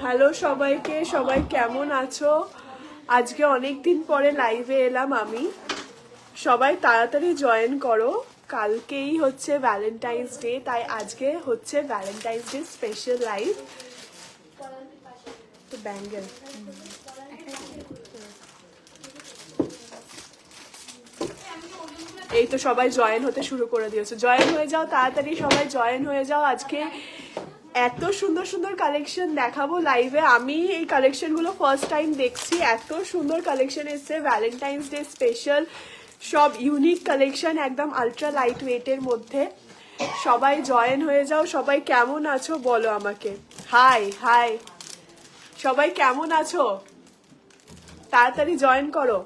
Hello সবাইকে, সবাই কেমন আছো? আজকে অনেকদিন পরে লাইভে এলাম আমি। সবাই তাড়াতাড়ি জয়েন করো, কালকেই হচ্ছে ভ্যালেন্টাইন্স ডে, তাই আজকে হচ্ছে ভ্যালেন্টাইন্স ডে স্পেশাল লাইভ। তো ব্যাঙ্গেল এই তো সবাই জয়েন হতে শুরু করে দিয়েছে। জয়েন হয়ে যাও তাড়াতাড়ি, সবাই জয়েন হয়ে যাও। আজকে এত সুন্দর সুন্দর কালেকশন দেখাবো লাইভে। আমি এই কালেকশনগুলো ফার্স্ট টাইম দেখছি। এত সুন্দর কালেকশন এসছে ভ্যালেন্টাইন্স ডে স্পেশাল, সব ইউনিক কালেকশন, একদম আলট্রা লাইট ওয়েটের মধ্যে। সবাই জয়েন হয়ে যাও। সবাই কেমন আছো বলো আমাকে। হাই হাই, সবাই কেমন আছো? তাড়াতাড়ি জয়েন করো।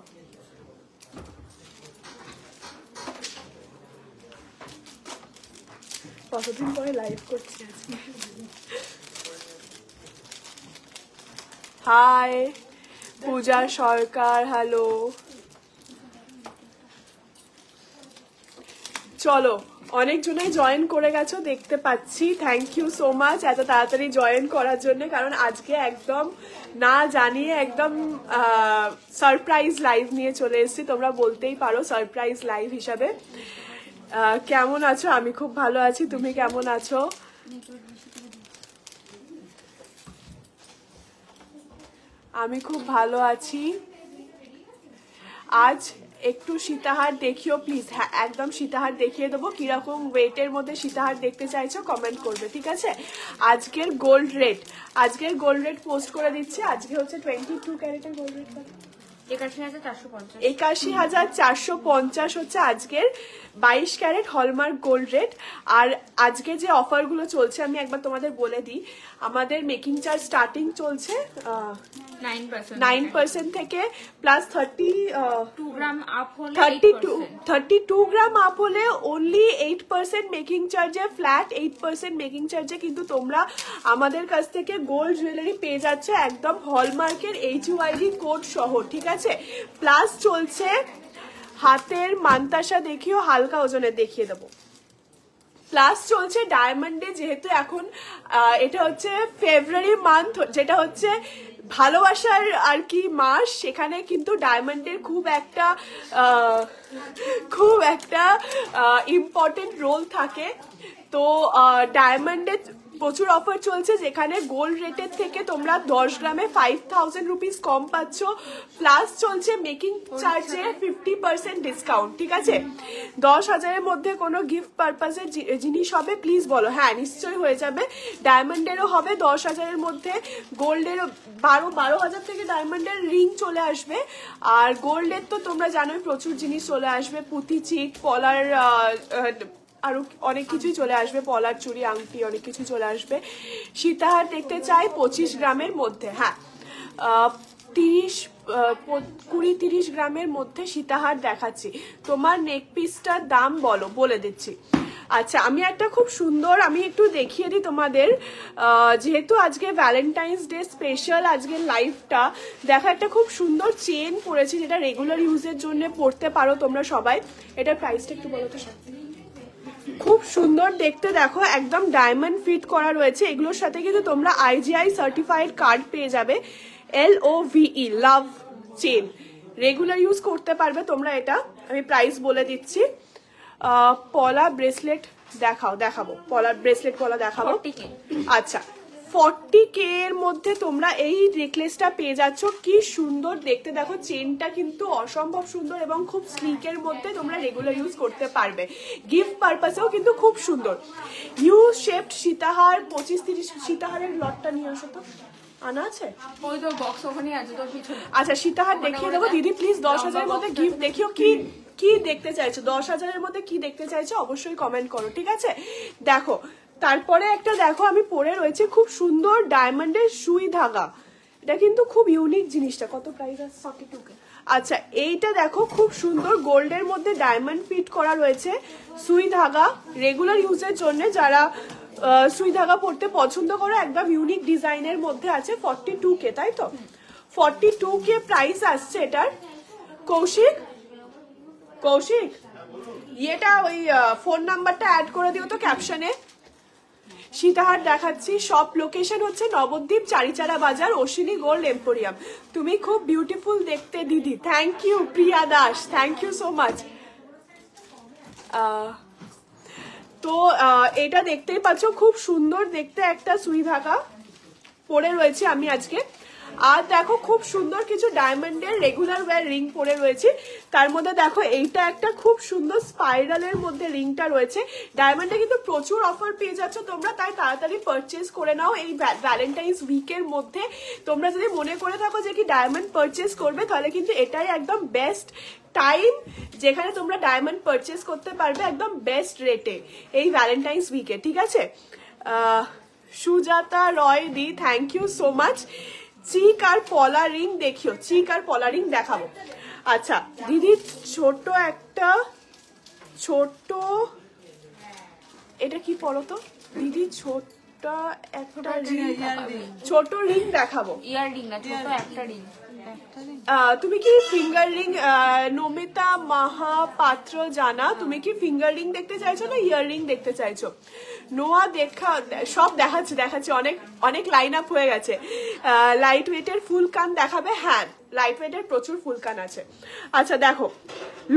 কতদিন পরে লাইভ করছি আজকে। হাই পূজা সরকার, হ্যালো। চলো, অনেকজনাই জয়েন করে গেছো দেখতে পাচ্ছি। থ্যাংক ইউ সো মাচ এত তাড়াতাড়ি জয়েন করার জন্য, কারণ আজকে একদম না জানিয়ে একদম সারপ্রাইজ লাইভ নিয়ে চলে এসেছি, তোমরা বলতেই পারো সারপ্রাইজ লাইভ হিসাবে। কেমন আছো? আমি খুব ভালো আছি, তুমি কেমন আছো? আমি খুব ভালো আছি। আজ একটু সীতাহার দেখিও প্লিজ। হ্যাঁ, একদম সীতাহার দেখিয়ে দেবো। কিরকম ওয়েটের মধ্যে সীতাহার দেখতে চাইছো কমেন্ট করবে, ঠিক আছে? আজকের গোল্ড রেট, পোস্ট করে দিচ্ছি। আজকে হচ্ছে 22 ক্যারেটের গোল্ড রেট 81,450 হচ্ছে আজকের 22 ক্যারেট হলমার্ক গোল্ড রেট। আর আজকে যে অফারগুলো চলছে আমি একবার তোমাদের বলে দিই। আমাদের মেকিং চার্জ স্টার্টিং চলছে 9% থেকে, প্লাস 32 গ্রাম আপ হলে অনলি 8% মেকিং চার্জে, ফ্ল্যাট 8% মেকিং চার্জে কিন্তু তোমরা আমাদের কাছ থেকে গোল্ড জুয়েলারি পেয়ে যাচ্ছে একদম হলমার্কের HUID কোড সহ, ঠিক আছে? প্লাস চলছে হাতের মান্তাসা দেখিও, হালকা ওজনের দেখিয়ে দেবো। প্লাস চলছে ডায়মন্ডে, যেহেতু এখন এটা হচ্ছে ফেব্রুয়ারি মান্থ, যেটা হচ্ছে ভালোবাসার আর কি মাস, সেখানে কিন্তু ডায়মন্ডের খুব একটা ইম্পর্টেন্ট রোল থাকে। তো ডায়মন্ডে প্রচুর অফার চলছে, যেখানে গোল্ড রেটের থেকে তোমরা 10 গ্রামে 5000 রুপিস কম পাচ্ছ। প্লাস চলছে মেকিং চার্জে 50% ডিসকাউন্ট, ঠিক আছে? 10,000-এর মধ্যে কোনো গিফট পারপাসের জিনিস হবে প্লিজ বলো। হ্যাঁ, নিশ্চয়ই হয়ে যাবে। ডায়মন্ডেরও হবে 10,000-এর মধ্যে, গোল্ডেরও 12,000 থেকে ডায়মন্ডের রিং চলে আসবে। আর গোল্ডের তো তোমরা জানোই প্রচুর জিনিস চলে আসবে, পুঁতি চিক, পলার, আরো অনেক কিছুই চলে আসবে, পলার চুড়ি, আংটি, অনেক কিছু চলে আসবে। সীতাহার দেখতে চাই 25 গ্রামের মধ্যে। হ্যাঁ, 20-30 গ্রামের মধ্যে সীতাহার দেখাচ্ছি। তোমার নেক পিসটার দাম বলো, বলে দিচ্ছি। আচ্ছা, আমি একটা খুব সুন্দর, আমি একটু দেখিয়ে দিই তোমাদের, যেহেতু আজকে ভ্যালেন্টাইন্স ডে স্পেশাল আজকের লাইভটা। দেখা, একটা খুব সুন্দর চেন পরেছি, যেটা রেগুলার ইউজের জন্য পরতে পারো তোমরা সবাই। এটার প্রাইসটা একটু বলো তো। খুব সুন্দর দেখতে, দেখো একদম ডায়মন্ড ফিট করা রয়েছে। এগুলোর সাথে কিন্তু তোমরা IGI সার্টিফাইড কার্ড পেয়ে যাবে, LOVE, লাভ চেন, রেগুলার ইউজ করতে পারবে তোমরা এটা। আমি প্রাইস বলে দিচ্ছি। পলা ব্রেসলেট দেখাবো, পলার ব্রেসলেট পলা দেখাবো। আচ্ছা, 40K এর মধ্যে তোমরা এই নেকলেসটা পেয়ে যাচ্ছ। কি সুন্দর দেখতে, দেখো চেনটা কিন্তু অসম্ভব সুন্দর এবং খুব স্লিকের মধ্যে, তোমরা রেগুলার ইউজ করতে পারবে। গিফট পারপাসেও কিন্তু খুব সুন্দর। ইউ শেপড সীতাহার 25-30 সীতাহারের লটটা নিয়ে আসো তো, আনা আছে ওই তো বক্স ওখানে আছে তোর পিছনে। আচ্ছা, সীতাহার দেখিয়ে দেবো দিদি প্লিজ। 10,000-এর মধ্যে গিফট দেখিও। কি দেখতে চাইছো? 10,000-এর মধ্যে কি দেখতে চাইছো অবশ্যই কমেন্ট করো, ঠিক আছে? দেখো, তারপরে একটা দেখো আমি পরে রয়েছে খুব সুন্দর ডায়মন্ডের সুই ধাগা। এটা কিন্তু খুব ইউনিক জিনিসটা। কত প্রাইস আছে? 42K। আচ্ছা, এইটা দেখো খুব সুন্দর গোল্ডের মধ্যে ডায়মন্ড ফিট করা রয়েছে, সুই ধাগা, রেগুলার ইউজের জন্য যারা সুই ধাগা পরতে পছন্দ করো, একদম ইউনিক ডিজাইনের মধ্যে আছে। 42K, তাই তো? 42K প্রাইস আসছে এটার। কৌশিক ইয়েটা ওই ফোন নাম্বারটা অ্যাড করে দিও তো ক্যাপশনে। সীতাহার দেখাচ্ছি, সব লোকেশন হচ্ছে নবদ্বীপ, চারিচারা বাজার, অশ্বিনী গোল্ড এম্পোরিয়াম। তুমি খুব বিউটিফুল দেখতে দিদি। Thank you Priya Das, thank you so much. তো এটা দেখতেই পাচ্ছ, খুব সুন্দর দেখতে একটা সুই ধাগা পরে রয়েছে আমি আজকে। আর দেখো খুব সুন্দর কিছু ডায়মন্ডের রেগুলার ওয়্যার রিং পরে রয়েছে। তার মধ্যে দেখো এইটা একটা খুব সুন্দর স্পাইরালের মধ্যে রিংটা রয়েছে। ডায়মন্ডে কিন্তু প্রচুর অফার পেয়ে যাচ্ছ তোমরা, তাই তাড়াতাড়ি পারচেস করে নাও এই ভ্যালেন্টাইন্স উইকের মধ্যে। তোমরা যদি মনে করে থাকো যে কি ডায়মন্ড পারচেস করবে, তাহলে কিন্তু এটাই একদম বেস্ট টাইম যেখানে তোমরা ডায়মন্ড পারচেস করতে পারবে একদম বেস্ট রেটে এই ভ্যালেন্টাইন্স উইকে। ঠিক আছে, সুজাতা রয় দি, থ্যাংক ইউ সো মাচ। চিক আর পলা রিং দেখিও, চিক আর পলা রিং দেখাবো। আচ্ছা দিদি, ছোট একটা এটা কি পড়ো তো দিদি, ছোট একটা রিং, ছোট রিং দেখাবো। ইয়াররিং না, ছোট একটা রিং। তুমি কি ফিঙ্গার রিং, নমিতা মহাপাত্র জানা, তুমি কি ফিঙ্গার রিং দেখতে চাইছো না ইয়ার রিং দেখতে চাইছো? নোয়া সব দেখাচ্ছি, অনেক অনেক লাইন আপ হয়ে গেছে। লাইট ওয়েটের ফুল কান দেখাবে? হ্যাঁ, লাইট ওয়েটের প্রচুর ফুল কান আছে। আচ্ছা দেখো,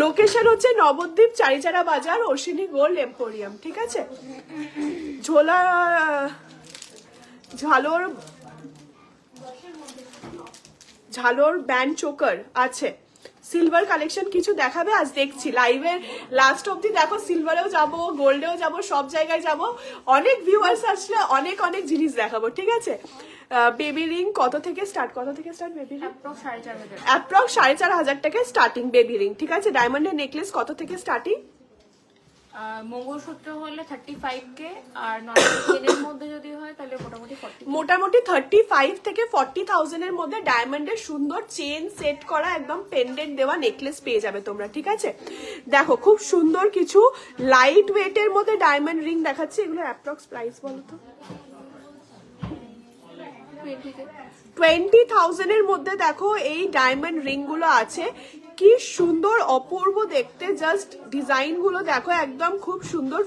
লোকেশন হচ্ছে নবদ্বীপ, চারিচারা বাজার, অশ্বিনী গোল্ড এম্পোরিয়াম। ঠিক আছে, ঝালোর ব্যান্ড চোকার আছে। সিলভার কালেকশন কিছু দেখাবে? আজ দেখছি লাইভের লাস্ট অব্দি দেখো, সিলভারেও যাব, গোল্ডেও যাব, সব জায়গায় যাব। অনেক ভিউয়ার্স আসলে অনেক অনেক জিনিস দেখাবো। ঠিক আছে, বেবি রিং কত থেকে স্টার্ট বেবি রিং? অ্যাপ্রক্স 4,500 টাকা স্টার্টিং বেবি রিং। ঠিক আছে, ডায়মন্ডের নেকলেস কত থেকে স্টার্টিং? মঙ্গলসূত্র হলে 35K, আর নর্মাল মধ্যে যদি হয় তাহলে মোটামুটি 35 থেকে 40,000 এর মধ্যে ডায়মন্ডের সুন্দর চেন সেট করা একদম পেন্ডেন্ট দেওয়া নেকলেস পেয়ে যাবে তোমরা। ঠিক আছে, দেখো খুব সুন্দর কিছু লাইট ওয়েটের মধ্যে ডায়মন্ড রিং দেখাচ্ছি। এগুলো অ্যাপ্রক্স প্রাইস বলো তো? 20,000 এর মধ্যে দেখো এই ডায়মন্ড রিং গুলো আছে। কি সুন্দর অপূর্ব দেখতে, জাস্ট ডিজাইন গুলো দেখো, একদম খুব সুন্দর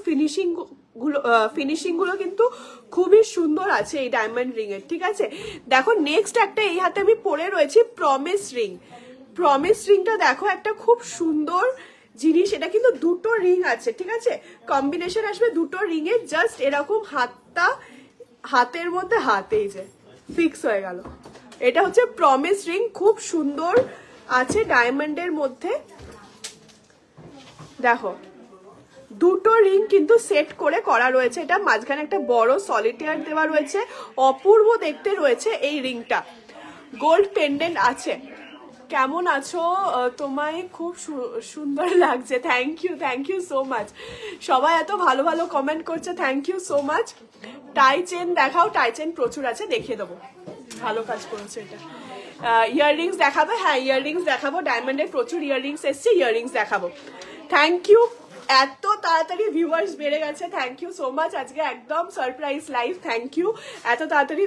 ফিনিশিং গুলো কিন্তু খুবই সুন্দর আছে এই ডায়মন্ড রিং এর। ঠিক আছে, দেখো নেক্সট একটা এই হাতে আমি পরে রয়েছি প্রমিস রিং। প্রমিস রিংটা দেখো একটা খুব সুন্দর জিনিস, এটা কিন্তু দুটো রিং আছে। ঠিক আছে, কম্বিনেশন আসবে দুটো রিং এর, জাস্ট এরকম হাতের মধ্যে এই যে ফিক্স হয়ে গেল। এটা হচ্ছে প্রমিস রিং, খুব সুন্দর আছে ডায়মন্ডের মধ্যে। দেখো দুটো রিং কিন্তু সেট করে করা রয়েছে, এটা মাঝখানে একটা বড় সলিটেয়ার দেওয়া রয়েছে, অপূর্ব দেখতে রয়েছে এই রিংটা। গোল্ড পেন্ডেন্ট আছে। কেমন আছো? তোমায় খুব সুন্দর লাগছে। Thank you so much. সবাই এত ভালো ভালো কমেন্ট করছে, thank you so much. Tie chain দেখাও? টাই চেন প্রচুর আছে, দেখিয়ে দেবো, ভালো কাজ করেছে এটা। ইয়াররিংস দেখাবে? হ্যাঁ, ইয়াররিংস দেখাবো। ডায়মন্ডের প্রচুর ইয়াররিংস এসছে, ইয়াররিংস দেখাবো। থ্যাংক ইউ, এত তাড়াতাড়ি ভিউয়ার্স বেড়ে গেছে, থ্যাংক ইউ সো মাচ। আজকে একদম সারপ্রাইজ লাইভ, থ্যাংক ইউ এত তাড়াতাড়ি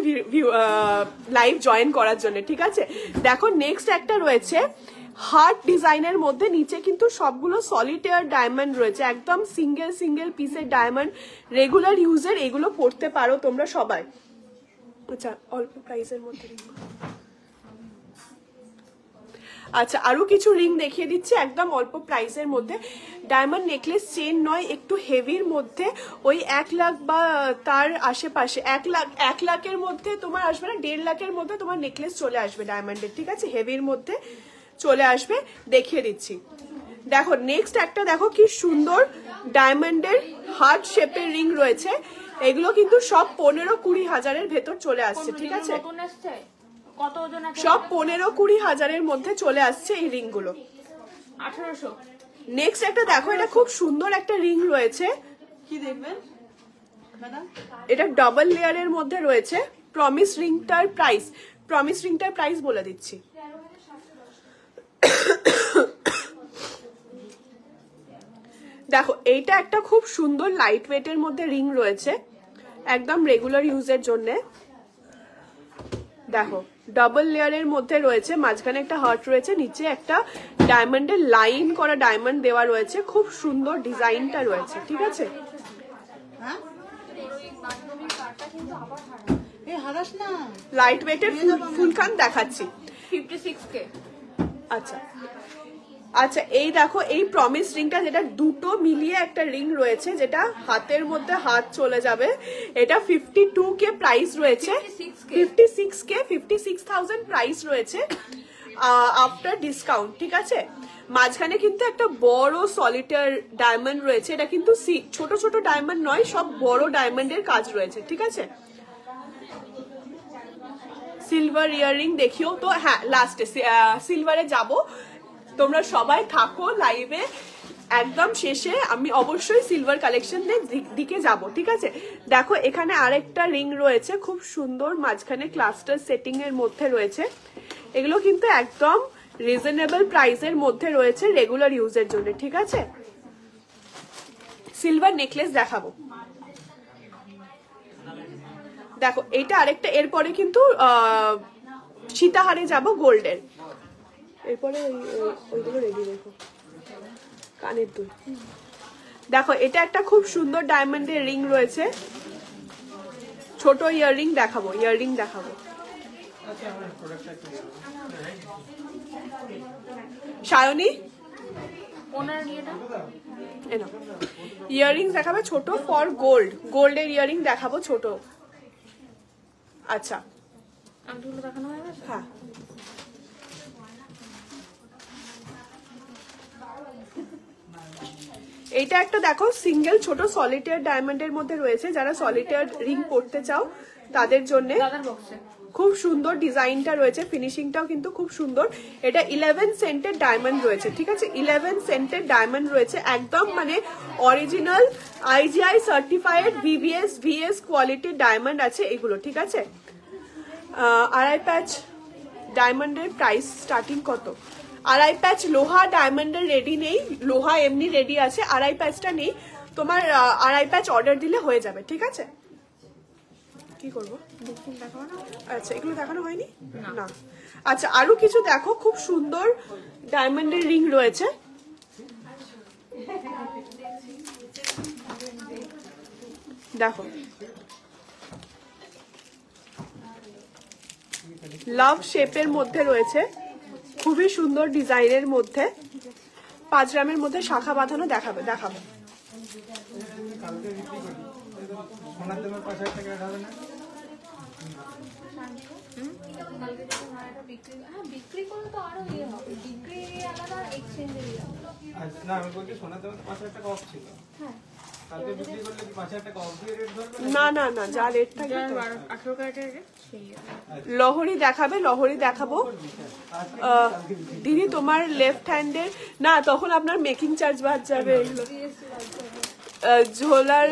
লাইভ জয়েন করার জন্য। ঠিক আছে, দেখো নেক্সট একটা রয়েছে হার্ট ডিজাইনের মধ্যে, নিচে কিন্তু সবগুলো সলিটেয়ার ডায়মন্ড রয়েছে, একদম সিঙ্গেল পিসের ডায়মন্ড, রেগুলার ইউজের, এগুলো পড়তে পারো তোমরা সবাই। আচ্ছা, অল্প প্রাইসের মধ্যে আচ্ছা আরো কিছু রিং দেখিয়ে দিচ্ছি একদম অল্প প্রাইসের মধ্যে। ডায়মন্ড নেকলেস চেন নয়, একটু হেভির মধ্যে, ওই 1 লাখ বা তার আশেপাশে, 1 লাখের মধ্যে তোমার আসবে না, 1.5 লাখের মধ্যে তোমার নেকলেস চলে আসবে ডায়মন্ডের। ঠিক আছে, হেভির মধ্যে চলে আসবে, দেখিয়ে দিচ্ছি। দেখো নেক্সট একটা দেখো কি সুন্দর ডায়মন্ডের হার্ট শেপের রিং রয়েছে, এগুলো কিন্তু সব 15-20 হাজারের ভেতর চলে আসছে। ঠিক আছে, সব 15-20 হাজারের মধ্যে চলে আসছে এই রিং গুলো। 1800। নেক্সট একটা দেখো, এটা খুব সুন্দর একটা রিং রয়েছে, কি দেখবেন ম্যাডাম? এটা ডাবল লেয়ারের মধ্যে রয়েছে। প্রমিস রিংটার প্রাইস বলে দিচ্ছি। দেখো এইটা একটা খুব সুন্দর লাইট ওয়েটের মধ্যে রিং রয়েছে, একদম রেগুলার ইউজের জন্য। দেখো ডাবল লেয়ারের মধ্যে রয়েছে, মাঝখানে একটা হার্ট রয়েছে, নিচে একটা ডায়মন্ডের লাইন করা ডায়মন্ড দেওয়া রয়েছে, খুব সুন্দর ডিজাইনটা রয়েছে। ঠিক আছে, হ্যাঁ এই হারাস না লাইট ওয়েটের ফুলকান দেখাচ্ছি 56K। আচ্ছা আচ্ছা, এই দেখো এই প্রমিস রিংটা, যেটা দুটো মিলিয়ে একটা রিং রয়েছে, যেটা হাতের মধ্যে হাত চলে যাবে, এটা 52K প্রাইস রয়েছে, 56K 56,000 প্রাইস রয়েছে আফটার ডিসকাউন্ট। ঠিক আছে, মাঝখানে কিন্তু একটা বড় সলিটার ডায়মন্ড রয়েছে, এটা কিন্তু ছোট ছোট ডায়মন্ড নয়, সব বড় ডায়মন্ডের কাজ রয়েছে। ঠিক আছে, সিলভার ইয়াররিং দেখিও তো। হ্যাঁ, লাস্টে সিলভারে যাব, তোমরা সবাই থাকো লাইভে, একদম শেষে আমি অবশ্যই সিলভার কালেকশন দিকে যাব। ঠিক আছে, দেখো এখানে আরেকটা রিং রয়েছে, খুব সুন্দর, মাঝখানে ক্লাস্টার সেটিং এর মধ্যে রয়েছে। এগুলো কিন্তু একদম রিজনেবল প্রাইসের মধ্যে রয়েছে রেগুলার ইউজের জন্য। ঠিক আছে, সিলভার নেকলেস দেখাবো, দেখো এটা আরেকটা। এরপরে কিন্তু সীতাহারে যাব গোল্ডের, এরপরে ওইগুলো রেডি রেখো, কানের দুল। দেখো এটা একটা খুব সুন্দর ডায়মন্ডের রিং রয়েছে, ছোট ইয়াররিং দেখাবো, ইয়াররিং দেখাবো। সায়নী ইয়াররিং দেখাবে ছোট ফর গোল্ড, গোল্ডের ইয়াররিং দেখাবো ছোট। আচ্ছা হ্যাঁ, এইটা একটা দেখো সিঙ্গেল ছোট সলিটার ডায়মন্ডের মধ্যে রয়েছে, যারা সলিটার রিং পড়তে চাও তাদের জন্য খুব সুন্দর ডিজাইনটা রয়েছে, ফিনিশিংটাও কিন্তু খুব সুন্দর। এটা 11 সেন্টের ডায়মন্ড রয়েছে। ঠিক আছে, 11 সেন্টের ডায়মন্ড রয়েছে, একদম মানে অরিজিনাল IGI সার্টিফাইড VS কোয়ালিটির ডায়মন্ড আছে এগুলো। ঠিক আছে, আড়াই প্যাচ ডায়মন্ডের প্রাইস স্টার্টিং কত? আড়াই প্যাচ লোহা ডায়মন্ডের রেডি নেই, লোহা এমনি রেডি আছে, আড়াই প্যাচটা নেই, তোমার আড়াই প্যাচ অর্ডার দিলে হয়ে যাবে। ঠিক আছে, কি করবো? আচ্ছা, এগুলো দেখানো হয়নি না। আচ্ছা, আরো কিছু দেখো, খুব সুন্দর ডায়মন্ডের রিং রয়েছে, দেখো লাভ শেপের মধ্যে রয়েছে, খুবই সুন্দর ডিজাইনের মধ্যে, 5 গ্রামের মধ্যে শাখা বাঁধানো দেখাবো। না না না, যা রেট থাকে। লহরি দেখাবে, লহরি দেখাবো। দিদি তোমার লেফট হ্যান্ডের না, তখন আপনার মেকিং চার্জ বাদ যাবে। ঝোলার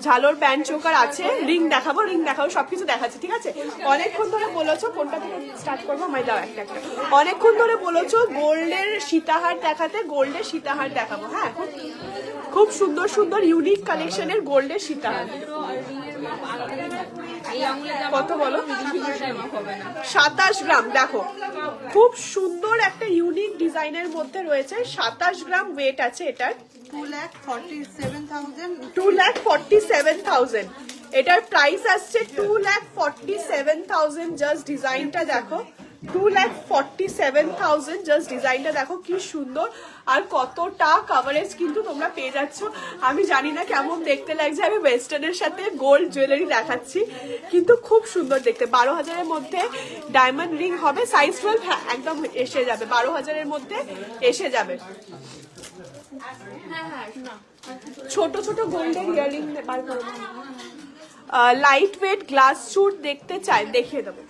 ঝালোর প্যান্ট চোকার আছে, রিং দেখাবো, রিং দেখাবো, সবকিছু দেখাচ্ছি। ঠিক আছে, অনেকক্ষণ ধরে বলেছো, কোনটা থেকে স্টার্ট করবো আমায় দাও একটা একটা। অনেকক্ষণ ধরে বলেছো গোল্ডের সীতাহার দেখাতে, গোল্ডের সীতাহার দেখাবো। হ্যাঁ, খুব সুন্দর সুন্দর ইউনিক কালেকশনের গোল্ডের সীতাহার। কত বলো? 27 গ্রাম। দেখো খুব সুন্দর একটা ইউনিক ডিজাইনের মধ্যে রয়েছে, 27 গ্রাম ওয়েট আছে এটার। 2,47,000 এটার প্রাইস আসছে 2,47,000। জাস্ট ডিজাইনটা দেখো, 2,47,000 জাস্ট ডিজাইনটা দেখো কি সুন্দর, আর কতটা কভারেজ কিন্তু তোমরা পেয়ে যাচ্ছ। আমি জানি না কেমন দেখতে লাগছে, আমি ওয়েস্টার্নের সাথে গোল্ড জুয়েলারি দেখাচ্ছি, কিন্তু খুব সুন্দর দেখতে। 12,000-এর মধ্যে ডায়মন্ড রিং হবে, সাইজ 12। হ্যাঁ, একদম এসে যাবে, 12,000-এর মধ্যে এসে যাবে। ছোট ছোট গোল্ডের earring light weight glass suit দেখতে চাই, দেখিয়ে দেবো।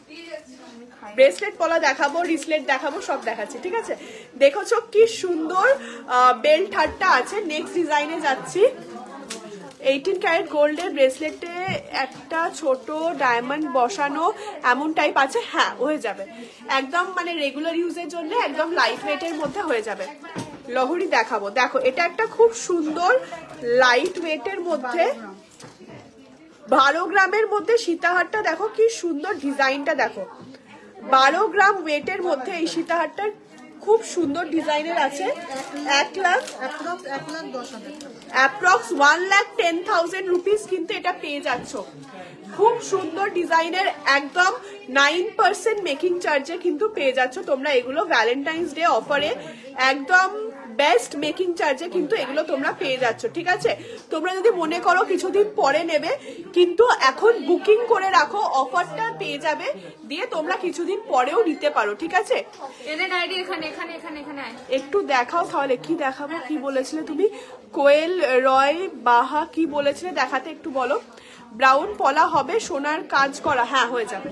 ব্রেসলেট পলা দেখাবো, রিসলেট দেখাবো, সব দেখাচ্ছি। ঠিক আছে, দেখেছো কি সুন্দর বেল্ট হারটা আছে। নেক্সট ডিজাইনে যাচ্ছি। 18 ক্যারেট গোল্ডের ব্রেসলেটে একটা ছোট ডায়মন্ড বসানো এমন টাইপ আছে। হ্যাঁ, হয়ে যাবে, একদম মানে রেগুলার ইউজের জন্য একদম লাইট ওয়েটের মধ্যে হয়ে যাবে। লহরি দেখাবো, দেখো এটা একটা খুব সুন্দর লাইট ওয়েটের মধ্যে 12 গ্রামের মধ্যে সীতাহারটা দেখো কি সুন্দর, ডিজাইনটা দেখো। 12 গ্রাম ওয়েটের মধ্যে এই সীতাহারটা খুব সুন্দর ডিজাইনের আছে। 1,10,000 অ্যাপ্রক্স 1,10,000 রুপিস কিন্তু এটা পেয়ে যাচ্ছ। খুব সুন্দর ডিজাইনের, একদম 9% মেকিং চার্জে কিন্তু পেয়ে যাচ্ছ তোমরা এগুলো। ভ্যালেন্টাইন্স ডে অফারে একদম বেস্ট মেকিং চার্জে কিন্তু এগুলো তোমরা পেয়ে যাচ্ছ, ঠিক আছে। তোমরা যদি মনে করো কিছুদিন পরে নেবে, কিন্তু এখন বুকিং করে রাখো, অফারটা পেয়ে যাবে, দিয়ে তোমরা কিছুদিন পরেও নিতে পারো, ঠিক আছে। এদের আইডি এখানে এখানে এখানে এখানে একটু দেখাও তাহলে। কি দেখাবো, কি বলেছিলে তুমি? কোয়েল রয় বাহা কি বলেছিলে দেখাতে, একটু বলো। ব্রাউন পলা হবে, সোনার কাজ করা, হ্যাঁ হয়ে যাবে।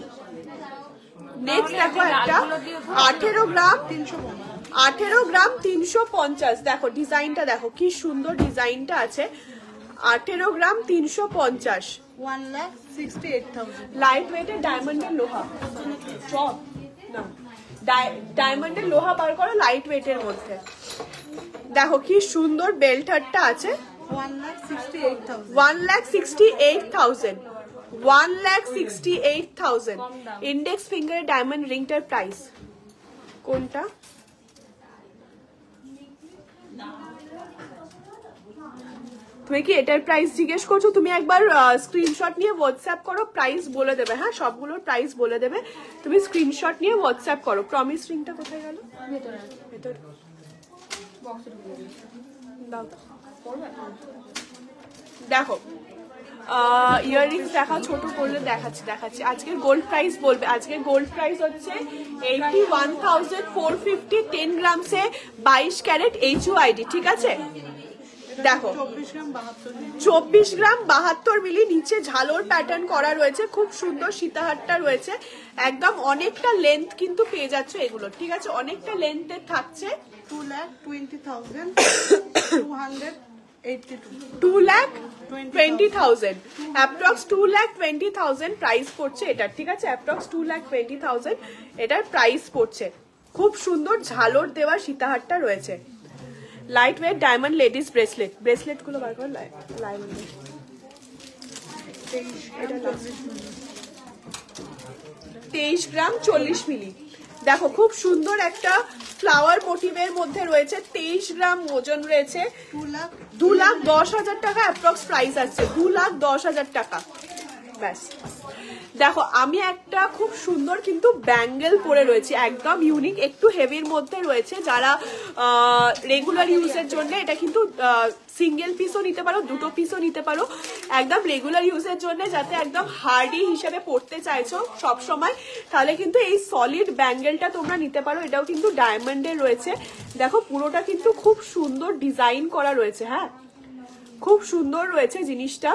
নেক্সট দেখো একটা 18 গ্রাম 350। দেখো ডিজাইনটা দেখো কি সুন্দর ডিজাইনটা আছে। 18 গ্রাম 350, 1,68,000 লাইট ওয়েটের ডায়মন্ডের লোহা। চপ না, ডায়মন্ডের লোহা বার করো লাইট ওয়েটের মধ্যে। দেখো কি সুন্দর বেল্টারটা আছে। 1,68,000 1,68,000 ইন্ডেক্স ফিঙ্গারের ডায়মন্ড রিংটার প্রাইস কোনটা? তুমি কি এটার প্রাইস জিজ্ঞেস করছো? তুমি একবার স্ক্রিনশট নিয়ে হোয়াটসঅ্যাপ করো, প্রাইস বলে দেবে। হ্যাঁ, সবগুলোর প্রাইস বলে দেবে, তুমি স্ক্রিনশট নিয়ে হোয়াটসঅ্যাপ করো। প্রমিস রিংটা কোথায় গেল? ভেতরে দাও। দেখো ইয়াররিংস দেখা, ছোট করলে দেখাচ্ছি। আজকের গোল্ড প্রাইস বলবে। আজকের গোল্ড প্রাইস হচ্ছে 81,450 10 গ্রামসে 22 ক্যারেট HUID, ঠিক আছে। দেখো 24 গ্রাম 72 মিলি, নিচে ঝালোর প্যাটার্ন করা রয়েছে, খুব সুন্দর সীতাহারটা রয়েছে। একদম অনেকটা লেন্থ কিন্তু পেয়ে যাচ্ছ এগুলো, ঠিক আছে। অনেকটা লেন্থের থাকছে। 2,20,000 অ্যাপ্রক্স 2,20,000 প্রাইস পড়ছে এটার, ঠিক আছে। অ্যাপ্রক্স 2,20,000 এটার প্রাইস পড়ছে। খুব সুন্দর ঝালর দেওয়া সীতাহারটা রয়েছে। Light weight diamond ladies bracelet গুলো বার কর। 23 গ্রাম 40 মিলি। দেখো খুব সুন্দর একটা ফ্লাওয়ার মোটিভের মধ্যে রয়েছে। 23 গ্রাম ওজন রয়েছে। 2,10,000 টাকা অ্যাপ্রক্স প্রাইস আছে। 2,10,000 টাকা ব্যাস। দেখো আমি একটা খুব সুন্দর কিন্তু ব্যাঙ্গেল পরে রয়েছে, একদম ইউনিক, একটু হেভির মধ্যে রয়েছে। যারা রেগুলার ইউজের জন্য, এটা কিন্তু সিঙ্গেল পিসও নিতে পারো, দুটো পিসও নিতে পারো। একদম রেগুলার ইউজের জন্য, যাতে একদম হার্ডি হিসেবে পড়তে চাইছো সব সময়, তাহলে কিন্তু এই সলিড ব্যাঙ্গেলটা তোমরা নিতে পারো। এটাও কিন্তু ডায়মন্ডের রয়েছে। দেখো পুরোটা কিন্তু খুব সুন্দর ডিজাইন করা রয়েছে। হ্যাঁ, খুব সুন্দর রয়েছে জিনিসটা।